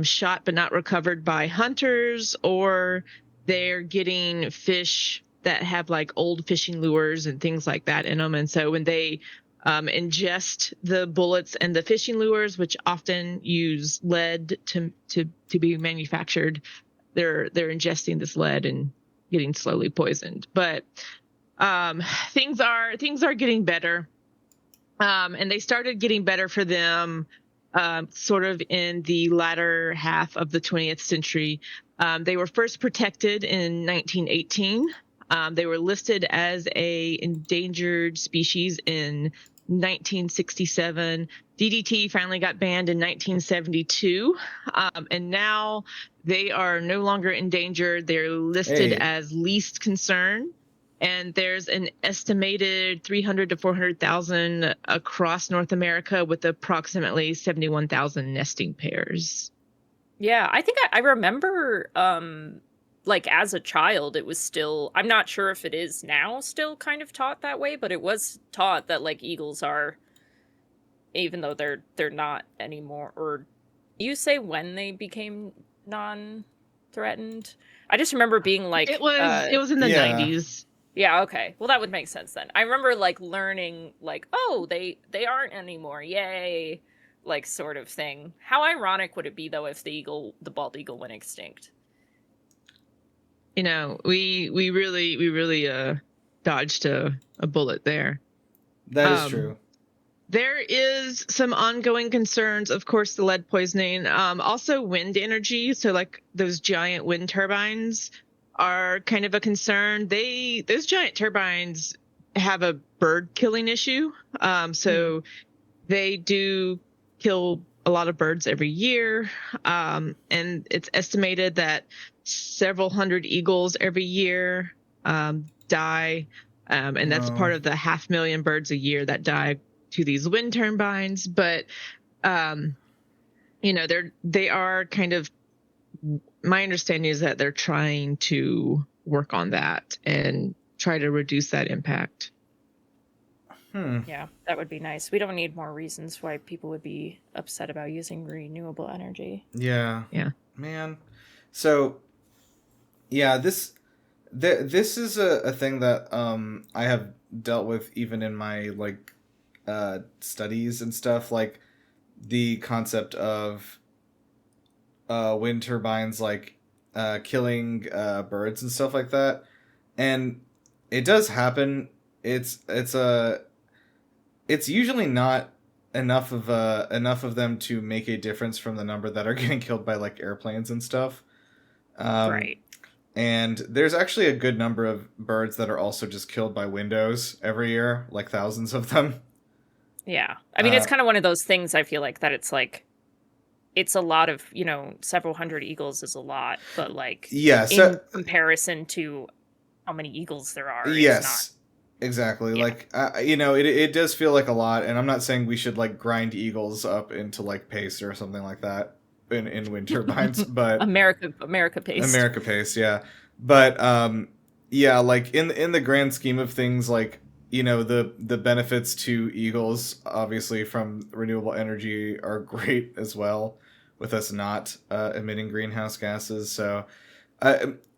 shot but not recovered by hunters, or they're getting fish that have like old fishing lures and things like that in them. And so when they ingest the bullets and the fishing lures, which often use lead to be manufactured, they're ingesting this lead and getting slowly poisoned. But things are getting better, and they started getting better for them sort of in the latter half of the 20th century. They were first protected in 1918. They were listed as a endangered species in 1967. DDT finally got banned in 1972, and now they are no longer endangered. They're listed as least concern, and there's an estimated 300 to 400,000 across North America, with approximately 71,000 nesting pairs. Yeah, I think I remember like as a child, it was still, I'm not sure if it is now still kind of taught that way, but it was taught that like eagles are, even though they're not anymore. Or you say when they became non-threatened? I just remember being like, it was in the 90s. Yeah, okay. Well, that would make sense then. I remember like learning like, oh, they aren't anymore. Yay. Like sort of thing. How ironic would it be though if the bald eagle went extinct? We really dodged a bullet there. That is true. There is some ongoing concerns, of course, the lead poisoning, also wind energy. So like those giant wind turbines are kind of a concern. Those giant turbines have a bird killing issue. So they do kill a lot of birds every year. And it's estimated that several hundred eagles every year die. And that's No. part of the 500,000 birds a year that die to these wind turbines. But, they are kind of, my understanding is that they're trying to work on that and try to reduce that impact. Yeah, that would be nice. We don't need more reasons why people would be upset about using renewable energy. Yeah. Yeah. Man. So, yeah, this is a thing that I have dealt with even in my studies and stuff, like the concept of wind turbines killing birds and stuff like that. And it does happen. It's usually not enough of them to make a difference from the number that are getting killed by airplanes and stuff. Right. And there's actually a good number of birds that are also just killed by windows every year, thousands of them. Yeah. I mean, it's kind of one of those things, I feel like, that it's a lot of, several hundred eagles is a lot, but in comparison to how many eagles there are, yes, it's not. Exactly. Yeah. It does feel like a lot, and I'm not saying we should grind eagles up into paste or something like that in wind turbines, but America paste, yeah. But in the grand scheme of things, the benefits to eagles obviously from renewable energy are great as well, with us not emitting greenhouse gases. So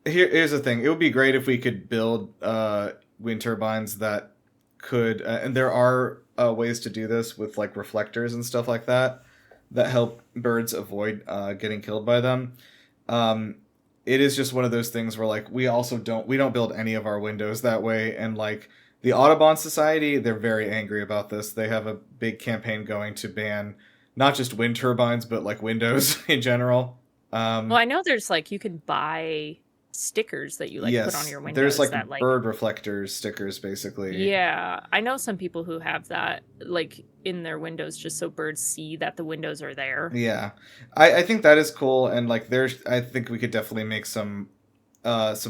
here's the thing: it would be great if we could build wind turbines that could, and there are ways to do this with reflectors and stuff like that help birds avoid getting killed by them. It is just one of those things where we don't build any of our windows that way, and the Audubon Society, they're very angry about this. They have a big campaign going to ban not just wind turbines but windows in general. Well, I know there's you can buy stickers that you put on your windows. There's that, bird reflectors stickers basically. Yeah, I know some people who have that in their windows just so birds see that the windows are there. Yeah, I think that is cool, and I think we could definitely make some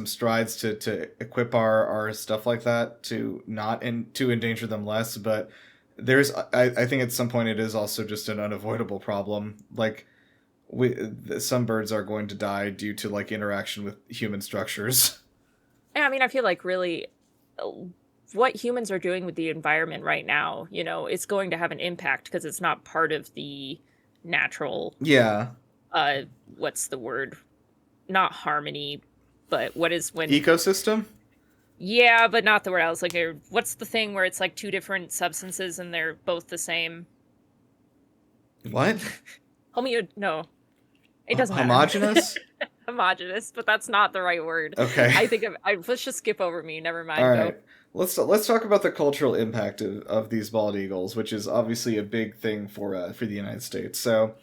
strides to equip our stuff like that to not to endanger them less. But I think at some point it is also just an unavoidable problem. Some birds are going to die due to interaction with human structures. Yeah, I mean, I feel really what humans are doing with the environment right now, it's going to have an impact because it's not part of the natural. Yeah. What's the word? Not harmony, but what is when ecosystem? Yeah, but not the word I was looking. What's the thing where it's two different substances and they're both the same? What? No. It doesn't matter. Homogeneous? Homogeneous, but that's not the right word. Okay. I think let's just skip over me. Never mind. All right. Let's talk about the cultural impact of these bald eagles, which is obviously a big thing for the United States. So,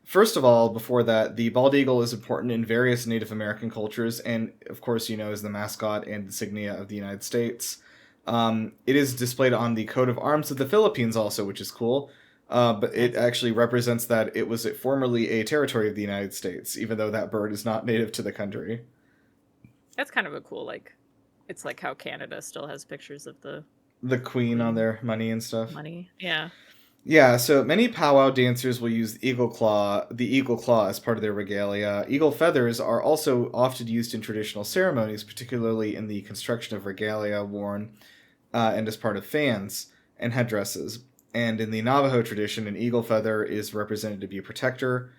first of all, before that, the bald eagle is important in various Native American cultures, and of course, is the mascot and insignia of the United States. It is displayed on the coat of arms of the Philippines also, which is cool. But it actually represents that it was formerly a territory of the United States, even though that bird is not native to the country. That's kind of a cool, it's how Canada still has pictures of the queen on their money and stuff. Money, yeah. Yeah, so many powwow dancers will use the eagle claw as part of their regalia. Eagle feathers are also often used in traditional ceremonies, particularly in the construction of regalia worn and as part of fans and headdresses. And in the Navajo tradition, an eagle feather is represented to be a protector.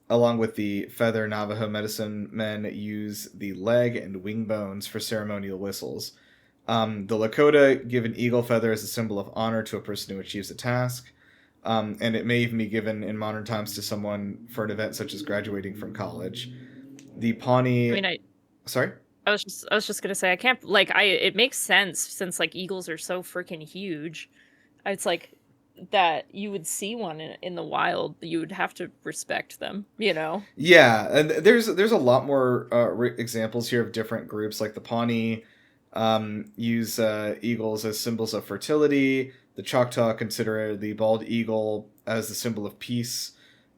Along with the feather, Navajo medicine men use the leg and wing bones for ceremonial whistles. The Lakota give an eagle feather as a symbol of honor to a person who achieves a task. And it may even be given in modern times to someone for an event such as graduating from college. The Pawnee... Sorry? I was just gonna say, I can't... it makes sense since, eagles are so freaking huge. It's that you would see one in the wild, you would have to respect them, Yeah, and there's a lot more examples here of different groups, like the Pawnee use eagles as symbols of fertility. The Choctaw consider the bald eagle as the symbol of peace.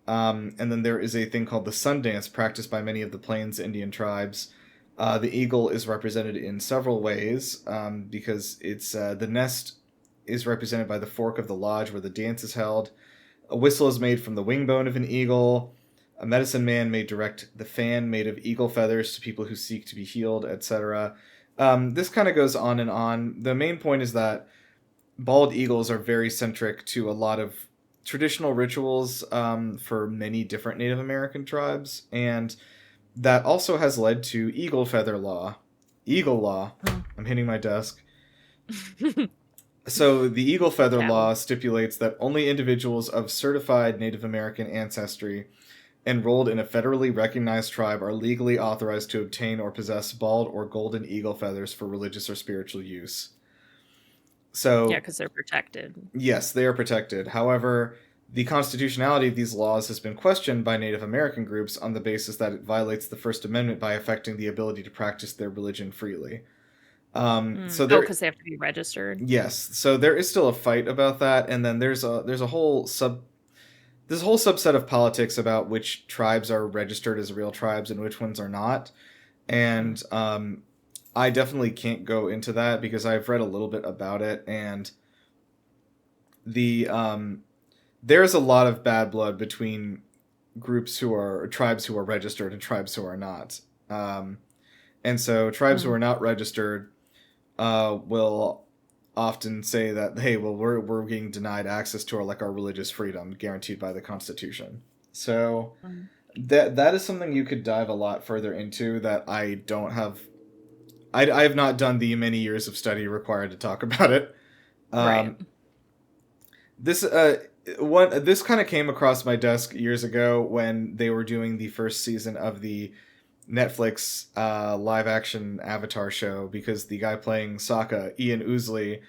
And then there is a thing called the sun dance practiced by many of the Plains Indian tribes. The eagle is represented in several ways because it's the nest is represented by the fork of the lodge where the dance is held. A whistle is made from the wing bone of an eagle. A medicine man may direct the fan made of eagle feathers to people who seek to be healed, etc. This kind of goes on and on. The main point is that bald eagles are very centric to a lot of traditional rituals for many different Native American tribes, and that also has led to eagle feather law. Eagle law. I'm hitting my desk. So the eagle feather law stipulates that only individuals of certified Native American ancestry enrolled in a federally recognized tribe are legally authorized to obtain or possess bald or golden eagle feathers for religious or spiritual use. So Yeah, because they're protected. Yes, they are protected. However, the constitutionality of these laws has been questioned by Native American groups on the basis that it violates the First Amendment by affecting the ability to practice their religion freely. Because they have to be registered. Yes, so there is still a fight about that, and then there's a whole subset of politics about which tribes are registered as real tribes and which ones are not, and I definitely can't go into that because I've read a little bit about it, and there's a lot of bad blood between tribes who are registered and tribes who are not, and so tribes who are not registered will often say that, hey, well, we're being denied access to our religious freedom guaranteed by the Constitution. So that is something you could dive a lot further into that I don't have. I have not done the many years of study required to talk about it. Right. This kind of came across my desk years ago when they were doing the first season of the Netflix live action Avatar show, because the guy playing Sokka, Ian Ousley,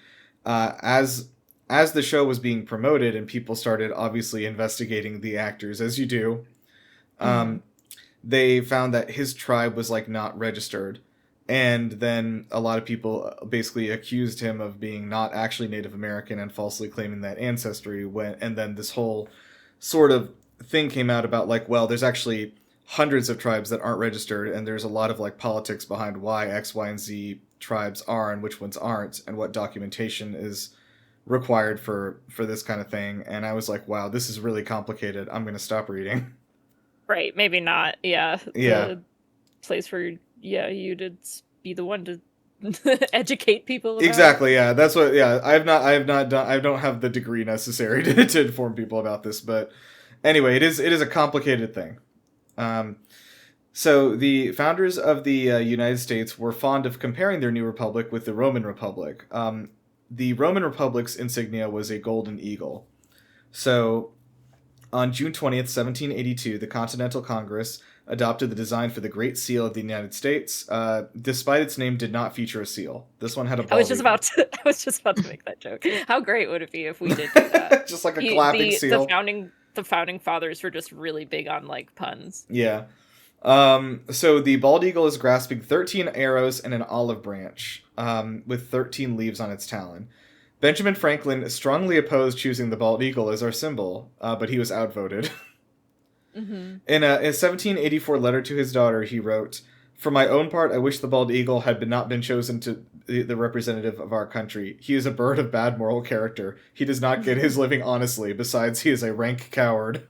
as the show was being promoted and people started obviously investigating the actors, as you do, they found that his tribe was not registered, and then a lot of people basically accused him of being not actually Native American and falsely claiming that ancestry, and then this whole sort of thing came out about well, there's actually hundreds of tribes that aren't registered, and there's a lot of politics behind why X, Y, and Z tribes are and which ones aren't, and what documentation is required for this kind of thing. And I was like, wow, this is really complicated. I'm going to stop reading. Right, maybe not. Yeah. Yeah. The place where you did be the one to educate people about. Exactly. Yeah, that's what. Yeah, I don't have the degree necessary to inform people about this, but anyway, it is a complicated thing. So the founders of the United States were fond of comparing their new republic with the Roman Republic. The Roman Republic's insignia was a golden eagle. So on June 20th, 1782, the Continental Congress adopted the design for the Great Seal of the United States. Despite its name, did not feature a seal. This one had a bald I was just about to make that joke. How great would it be if we did do that? just like a clapping seal. The founding fathers were just really big on puns. Yeah. So the bald eagle is grasping 13 arrows and an olive branch, with 13 leaves on its talon. Benjamin Franklin strongly opposed choosing the bald eagle as our symbol, but he was outvoted. Mm-hmm. In a 1784 letter to his daughter, he wrote, "For my own part, I wish the bald eagle had not been chosen to the representative of our country. He is a bird of bad moral character. He does not get his living honestly. Besides, he is a rank coward."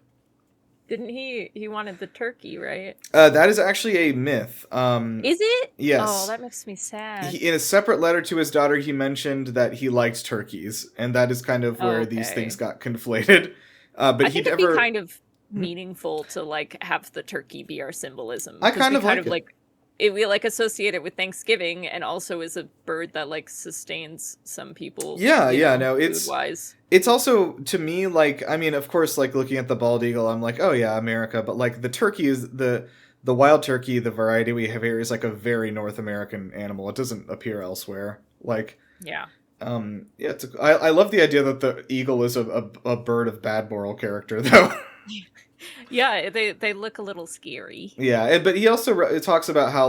Didn't he wanted the turkey, right? That is actually a myth. Is it? Yes. Oh, that makes me sad. In a separate letter to his daughter, he mentioned that he liked turkeys, and that is kind of where these things got conflated. But I think it'd be kind of meaningful to have the turkey be our symbolism. I kind of like it. We associate it with Thanksgiving, and also is a bird that sustains some people. It's also, to me, of course, looking at the bald eagle, I'm like, oh yeah, America, but the turkey is the wild turkey, the variety we have here is a very North American animal. It doesn't appear elsewhere. I love the idea that the eagle is a bird of bad moral character, though. Yeah, they look a little scary. Yeah, but he also talks about how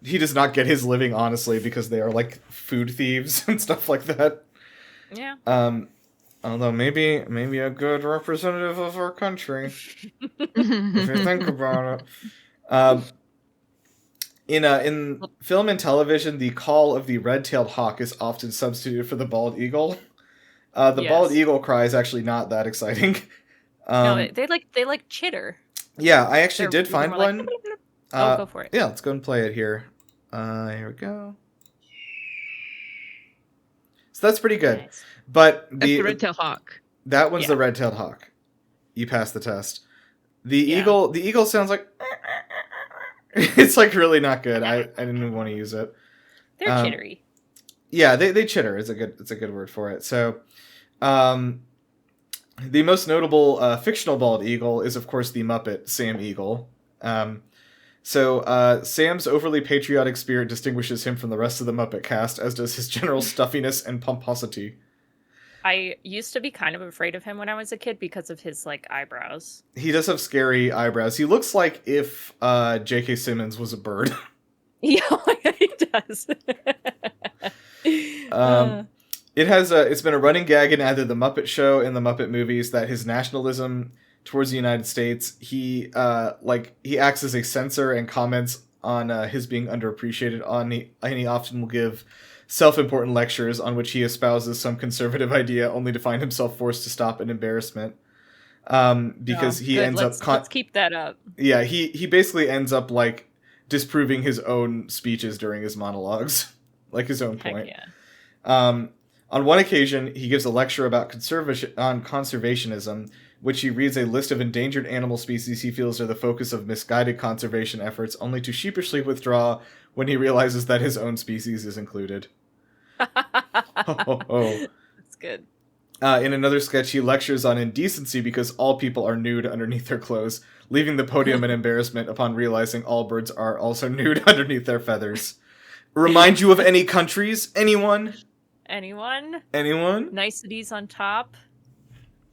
he does not get his living honestly because they are like food thieves and stuff like that. Yeah. Although maybe a good representative of our country, if you think about it. In film and television, the call of the red-tailed hawk is often substituted for the bald eagle. The bald eagle cry is actually not that exciting. No, they like chitter. Yeah, I actually did find one. Like, oh, go for it. Yeah, let's go and play it here. Here we go. So that's pretty good. Nice. But That's the red-tailed hawk. That one's the red-tailed hawk. You passed the test. The eagle sounds like it's like really not good. I didn't even want to use it. They're chittery. Yeah, they chitter. It's a good word for it. So, the most notable fictional bald eagle is of course the Muppet Sam Eagle. So Sam's overly patriotic spirit distinguishes him from the rest of the Muppet cast, as does his general stuffiness and pomposity. I used to be kind of afraid of him when I was a kid because of his like eyebrows. He does have scary eyebrows. He looks like if J.K. Simmons was a bird. Yeah, he does. It's been a running gag in either the Muppet Show and the Muppet movies that his nationalism towards the United States, he acts as a censor and comments on his being underappreciated, and he often will give self-important lectures on which he espouses some conservative idea only to find himself forced to stop in embarrassment. Because he ends up... let's keep that up. Yeah, he basically ends up like disproving his own speeches during his monologues, like his own point. Heck yeah. On one occasion, he gives a lecture about conservationism, which he reads a list of endangered animal species he feels are the focus of misguided conservation efforts, only to sheepishly withdraw when he realizes that his own species is included. That's good. In another sketch, he lectures on indecency because all people are nude underneath their clothes, leaving the podium in embarrassment upon realizing all birds are also nude underneath their feathers. Remind you of any countries? Anyone? Anyone? Niceties on top.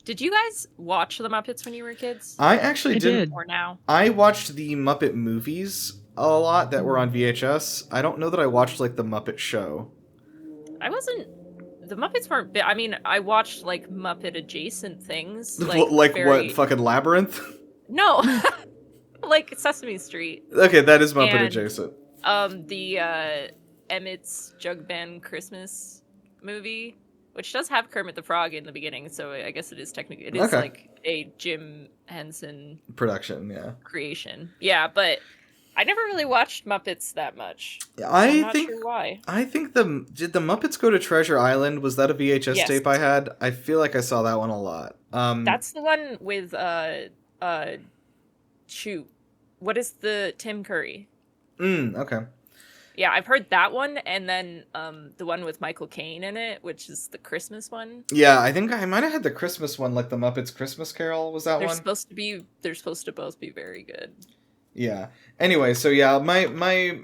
Did you guys watch the Muppets when you were kids? I actually didn't. Or now? I watched the Muppet movies a lot that were on VHS. I don't know that I watched like the Muppet Show. The Muppets weren't. I mean, I watched like Muppet adjacent things. What? Fucking Labyrinth? No, like Sesame Street. Okay, that is Muppet adjacent. The Emmett's Jug Band Christmas movie, which does have Kermit the Frog in the beginning, so I guess it is technically like a Jim Henson production, yeah, creation, yeah. But I never really watched Muppets that much. I'm not sure why. I think did the Muppets Go to Treasure Island? Was that a VHS tape I had? I feel like I saw that one a lot. That's the one with shoot, what is the Tim Curry? Okay. Yeah, I've heard that one, and then the one with Michael Caine in it, which is the Christmas one. Yeah, I think I might have had the Christmas one, like the Muppets Christmas Carol. Was that one? They're supposed to both be very good. Yeah. Anyway, so yeah, my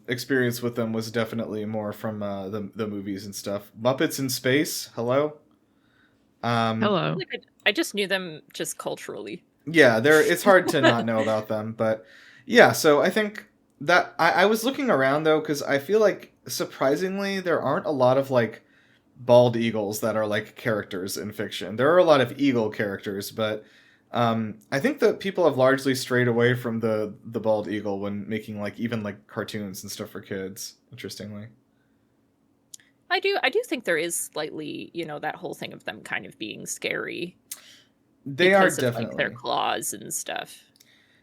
experience with them was definitely more from the movies and stuff. Muppets in Space. Hello. Hello. I just knew them just culturally. Yeah, it's hard to not know about them, but yeah. So I think that I was looking around though, because I feel like surprisingly there aren't a lot of like bald eagles that are like characters in fiction. There are a lot of eagle characters, but I think that people have largely strayed away from the bald eagle when making like even like cartoons and stuff for kids. Interestingly, I do think there is slightly, that whole thing of them kind of being scary. They are because of, definitely like, their claws and stuff.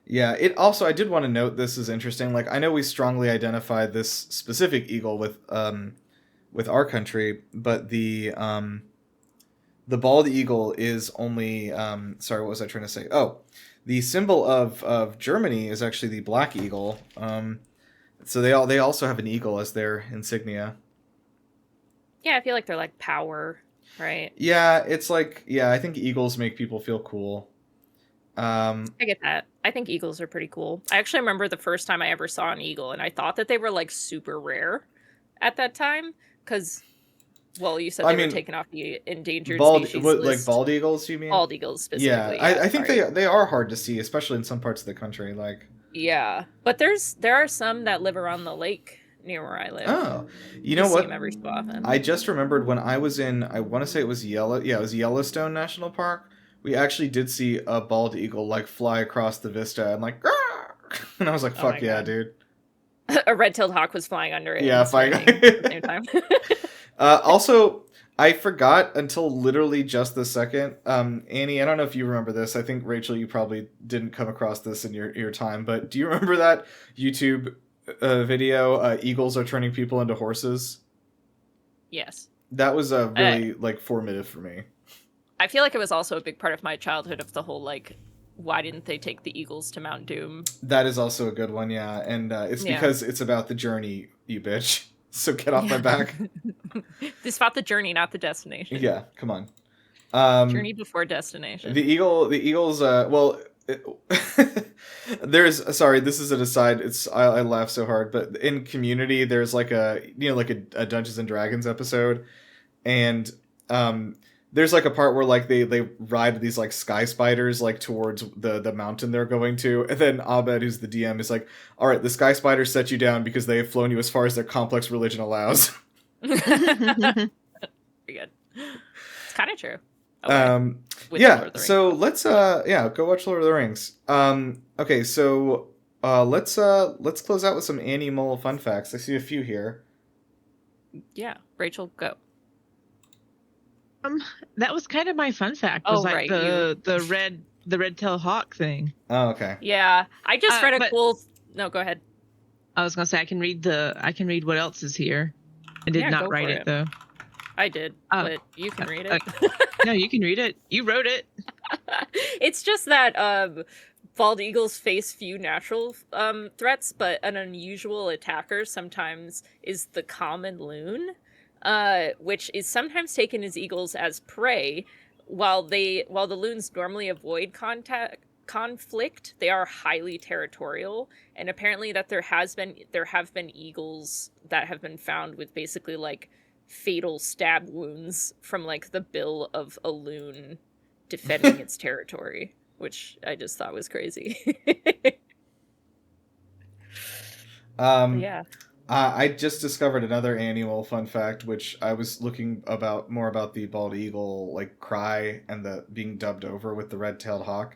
Yeah, it also, I did want to note, this is interesting. Like, I know we strongly identify this specific eagle with our country, but the bald eagle is only sorry, what was I trying to say? Oh, the symbol of Germany is actually the black eagle. So they also have an eagle as their insignia. Yeah, I feel like they're like power, right? Yeah, it's like, yeah, I think eagles make people feel cool. I get that. I think eagles are pretty cool. I actually remember the first time I ever saw an eagle, and I thought that they were like super rare at that time, because, well, you said they were taken off the endangered species list. Like bald eagles, you mean? Bald eagles specifically. Yeah, I think they are hard to see, especially in some parts of the country. Like, Yeah, but there are some that live around the lake near where I live. Oh, you know see what? them every so often. I just remembered when I was in, I want to say it was it was Yellowstone National Park. We actually did see a bald eagle like fly across the vista and like, "Grr!" And I was like, Oh fuck my yeah, God. dude. A red-tailed hawk was flying under it. Yeah, and flying- screaming at the same time. Also, I forgot until literally just the second. Annie, I don't know if you remember this. I think Rachel, you probably didn't come across this in your time, but do you remember that YouTube video? Eagles are turning people into horses. Yes. That was really like formative for me. I feel like it was also a big part of my childhood of the whole like, why didn't they take the Eagles to Mount Doom? That is also a good one, yeah, and it's because it's about the journey, you bitch. So get off my back. This about the journey, not the destination. Yeah, come on. Journey before destination. The Eagles. Well, there's sorry. This is an aside. I laugh so hard, but in Community, there's like a a Dungeons and Dragons episode, and there's like a part where like they ride these like sky spiders like towards the mountain they're going to, and then Abed, who's the DM, is like, all right, the sky spiders set you down because they have flown you as far as their complex religion allows. Very good. It's kind of true. Okay. Yeah, so let's go watch Lord of the Rings. Okay, so let's close out with some animal fun facts. I see a few here. Yeah, Rachel, go. That was kind of my fun fact. Oh, Was like right, the red-tailed hawk thing. Oh, okay. Yeah, I just read a but- cool. No, go ahead. I was gonna say I can read what else is here. I did Yeah, not go write for it it. though. I did, but you can read it. No, you can read it. You wrote it. It's just that bald eagles face few natural threats, but an unusual attacker sometimes is the common loon, which is sometimes taken as eagles as prey. While the loons normally avoid conflict, they are highly territorial, and apparently that there have been eagles that have been found with basically like fatal stab wounds from like the bill of a loon defending its territory, which I just thought was crazy. Yeah. I just discovered another animal fun fact, which I was looking more about the bald eagle like cry and the being dubbed over with the red-tailed hawk.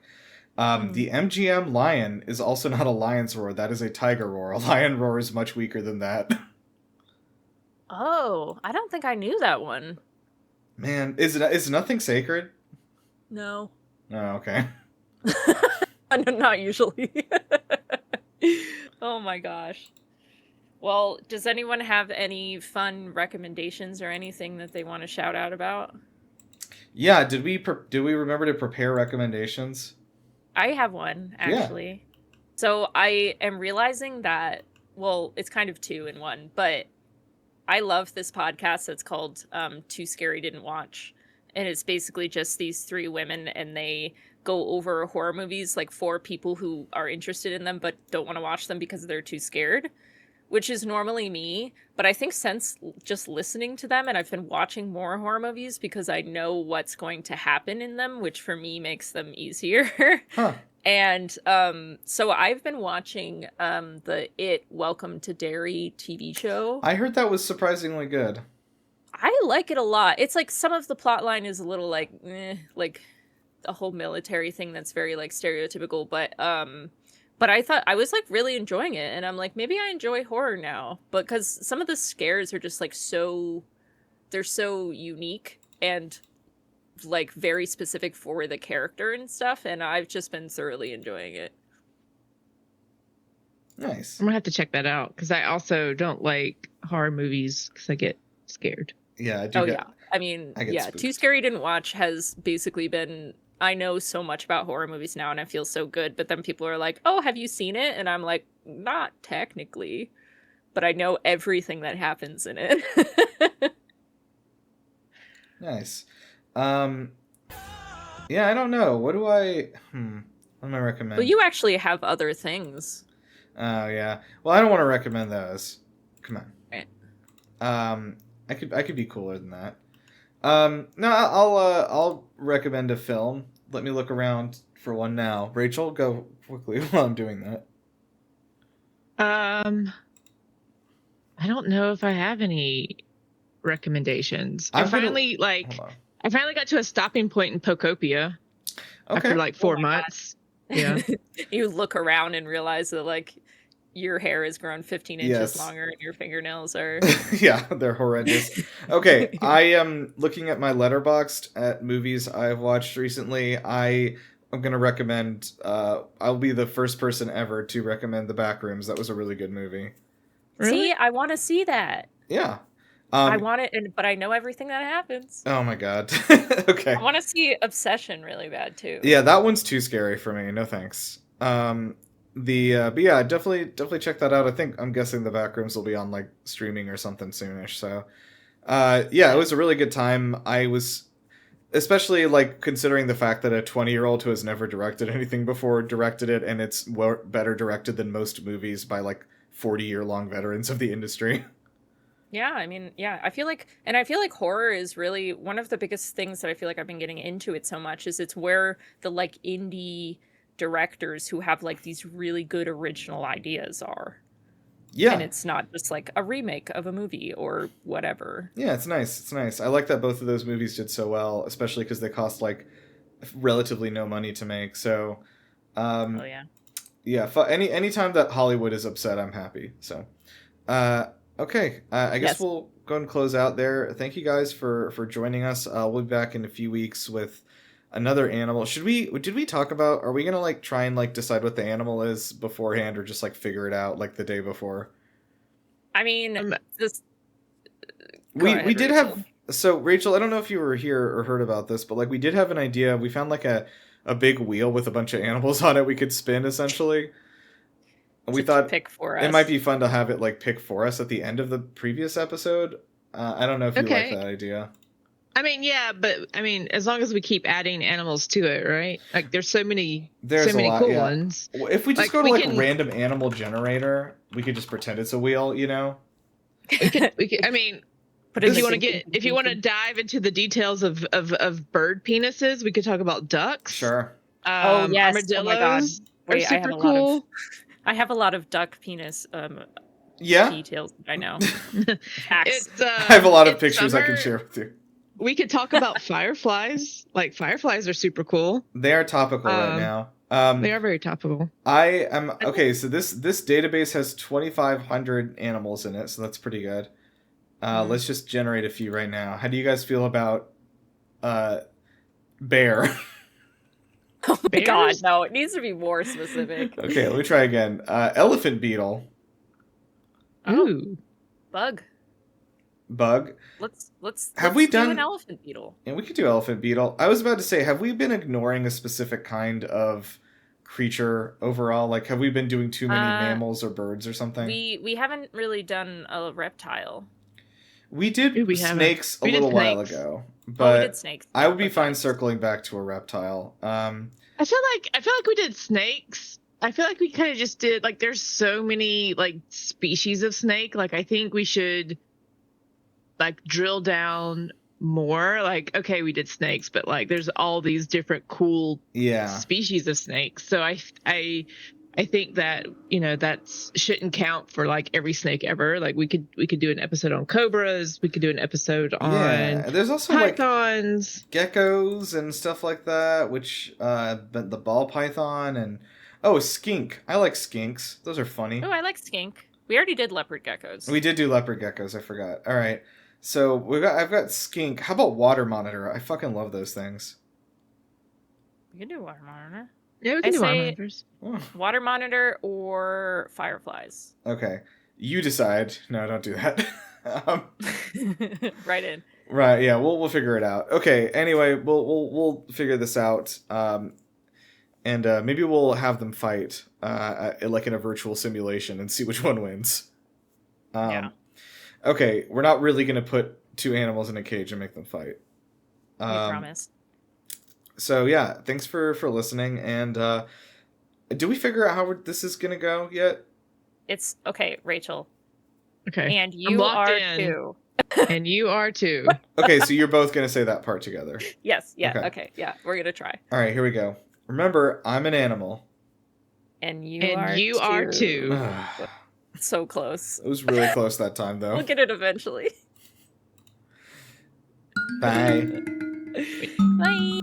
The MGM lion is also not a lion's roar. That is a tiger roar. A lion roar is much weaker than that. Oh, I don't think I knew that one. Man, is nothing sacred? No. Oh, okay. Not usually. Oh my gosh. Well, does anyone have any fun recommendations or anything that they want to shout out about? Yeah, did we remember to prepare recommendations? I have one, actually. Yeah. So I am realizing that, well, it's kind of two in one, but I love this podcast that's called Too Scary Didn't Watch. And it's basically just these three women, and they go over horror movies like for people who are interested in them but don't want to watch them because they're too scared, which is normally me. But I think since just listening to them, and I've been watching more horror movies because I know what's going to happen in them, which for me makes them easier. Huh. And so I've been watching the It Welcome to Derry TV show. I heard that was surprisingly good. I like it a lot. It's like some of the plot line is a little like a whole military thing that's very like stereotypical, but I thought I was like really enjoying it, and I'm like, maybe I enjoy horror now, because some of the scares are just like they're so unique and like very specific for the character and stuff, and I've just been thoroughly enjoying it. Nice. I'm gonna have to check that out because I also don't like horror movies because I get scared. Yeah, I do. Yeah. I mean, spooked. Too Scary Didn't Watch has basically been. I know so much about horror movies now, and I feel so good. But then people are like, "Oh, have you seen it?" And I'm like, "Not technically, but I know everything that happens in it." Nice. Yeah, I don't know. What do I recommend? Well, you actually have other things. Oh yeah. Well, I don't want to recommend those. Come on. Right. I could be cooler than that. No, I'll recommend a film. Let me look around for one now. Rachel, go quickly while I'm doing that. I don't know if I have any recommendations. Hold on. I finally got to a stopping point in Pocopia Okay. after like 4 months. Yeah. You look around and realize that like your hair has grown 15 inches Yes. longer and your fingernails are Yeah, they're horrendous. Okay, I am looking at my Letterboxd at movies I've watched recently. I'm going to recommend, I'll be the first person ever to recommend The Backrooms. That was a really good movie. Really? See, I want to see that. Yeah. I want it, but I know everything that happens. Oh my god. Okay. I want to see Obsession really bad too. Yeah, that one's too scary for me. No thanks. But yeah, definitely check that out. I'm guessing The Backrooms will be on like streaming or something soonish. So, yeah, it was a really good time. I was especially like considering the fact that a 20-year-old who has never directed anything before directed it, and it's better directed than most movies by like 40-year-long veterans of the industry. Yeah, I mean, yeah, I feel like horror is really one of the biggest things that I feel like I've been getting into it so much is it's where the like indie directors who have like these really good original ideas are. Yeah. And it's not just like a remake of a movie or whatever. Yeah, it's nice. It's nice. I like that both of those movies did so well, especially because they cost like relatively no money to make. So, Oh yeah. yeah. Anytime that Hollywood is upset, I'm happy. So, okay. I guess Yes. we'll go and close out there. Thank you guys for joining us. We'll be back in a few weeks with another animal. Did we talk about, are we gonna like try and like decide what the animal is beforehand, or just like figure it out like the day before? I mean, this. We ahead, did Rachel. have, so Rachel, I don't know if you were here or heard about this, but like we did have an idea. We found like a big wheel with a bunch of animals on it we could spin essentially. And we to thought pick for us. it might be fun to have it like pick for us at the end of the previous episode. I don't know if you like Okay. that idea. I mean, yeah, but I mean, as long as we keep adding animals to it, right? Like, there's so many There's so many a lot, cool yeah. ones. Well, if we just Like, go to we like can- random animal generator, we could just pretend it's a wheel, you know? We could, I mean, Put it if in you the want to thinking- if you want to dive into the details of bird penises, we could talk about ducks. Sure. Oh, yes. Oh my God. Armadillos are Wait, I have super a lot of- cool. I have a lot of duck penis Yeah. details. I know. Facts. It's, I have a lot of it's pictures I can summer. share with you. We could talk about fireflies. Like, fireflies are super cool. They are topical right now. They are very topical. I am okay. So this database has 2,500 animals in it, so that's pretty good. Let's just generate a few right now. How do you guys feel about bear? Oh my God, Bears? no! It needs to be more specific. Okay, let me try again. Elephant beetle, Oh, Ooh. bug. bug, Let's Have let's we do done- an elephant beetle? and we could do elephant beetle. I was about to say, have we been ignoring a specific kind of creature overall? Like, have we been doing too many mammals or birds or something? We haven't really done a reptile. We did Ooh, we haven't. snakes a We did little while snakes. ago, Oh, we but did snakes. I would be But fine ducks. circling back to a reptile. I feel like we did snakes. I feel like we kind of just did, like, there's so many like species of snake. Like, I think we should like drill down more. Like, okay, we did snakes, but like there's all these different cool Yeah. species of snakes. So I think that, you know, that shouldn't count for like every snake ever. Like, we could do an episode on cobras. We could do an episode on Yeah. There's also like pythons. geckos and stuff like that, which but the ball python and skink. I like skinks. Those are funny. Oh, I like skink. We already did leopard geckos. We did do leopard geckos. I forgot. All right. So I've got skink. How about water monitor? I fucking love those things. We can do water monitor. Yeah, we I can do say- monitors. Oh, Water monitor or fireflies. okay. You decide. No, don't do that. Right in. Right. Yeah. We'll figure it out. Okay. Anyway, we'll figure this out. And maybe we'll have them fight, like in a virtual simulation, and see which one wins. Yeah. Okay, we're not really gonna put two animals in a cage and make them fight. We promise. So yeah, thanks for listening. And do we figure out how this is gonna go yet? It's okay, Rachel. Okay. And you locked are in. too. And you are too. Okay, so you're both gonna say that part together. Yes. Yeah. Okay. Okay. Yeah. We're gonna try. All right, here we go. Remember, I'm an animal. And you And are. you are too. So close. It was really close that time, though. We'll get it eventually. Bye. Bye.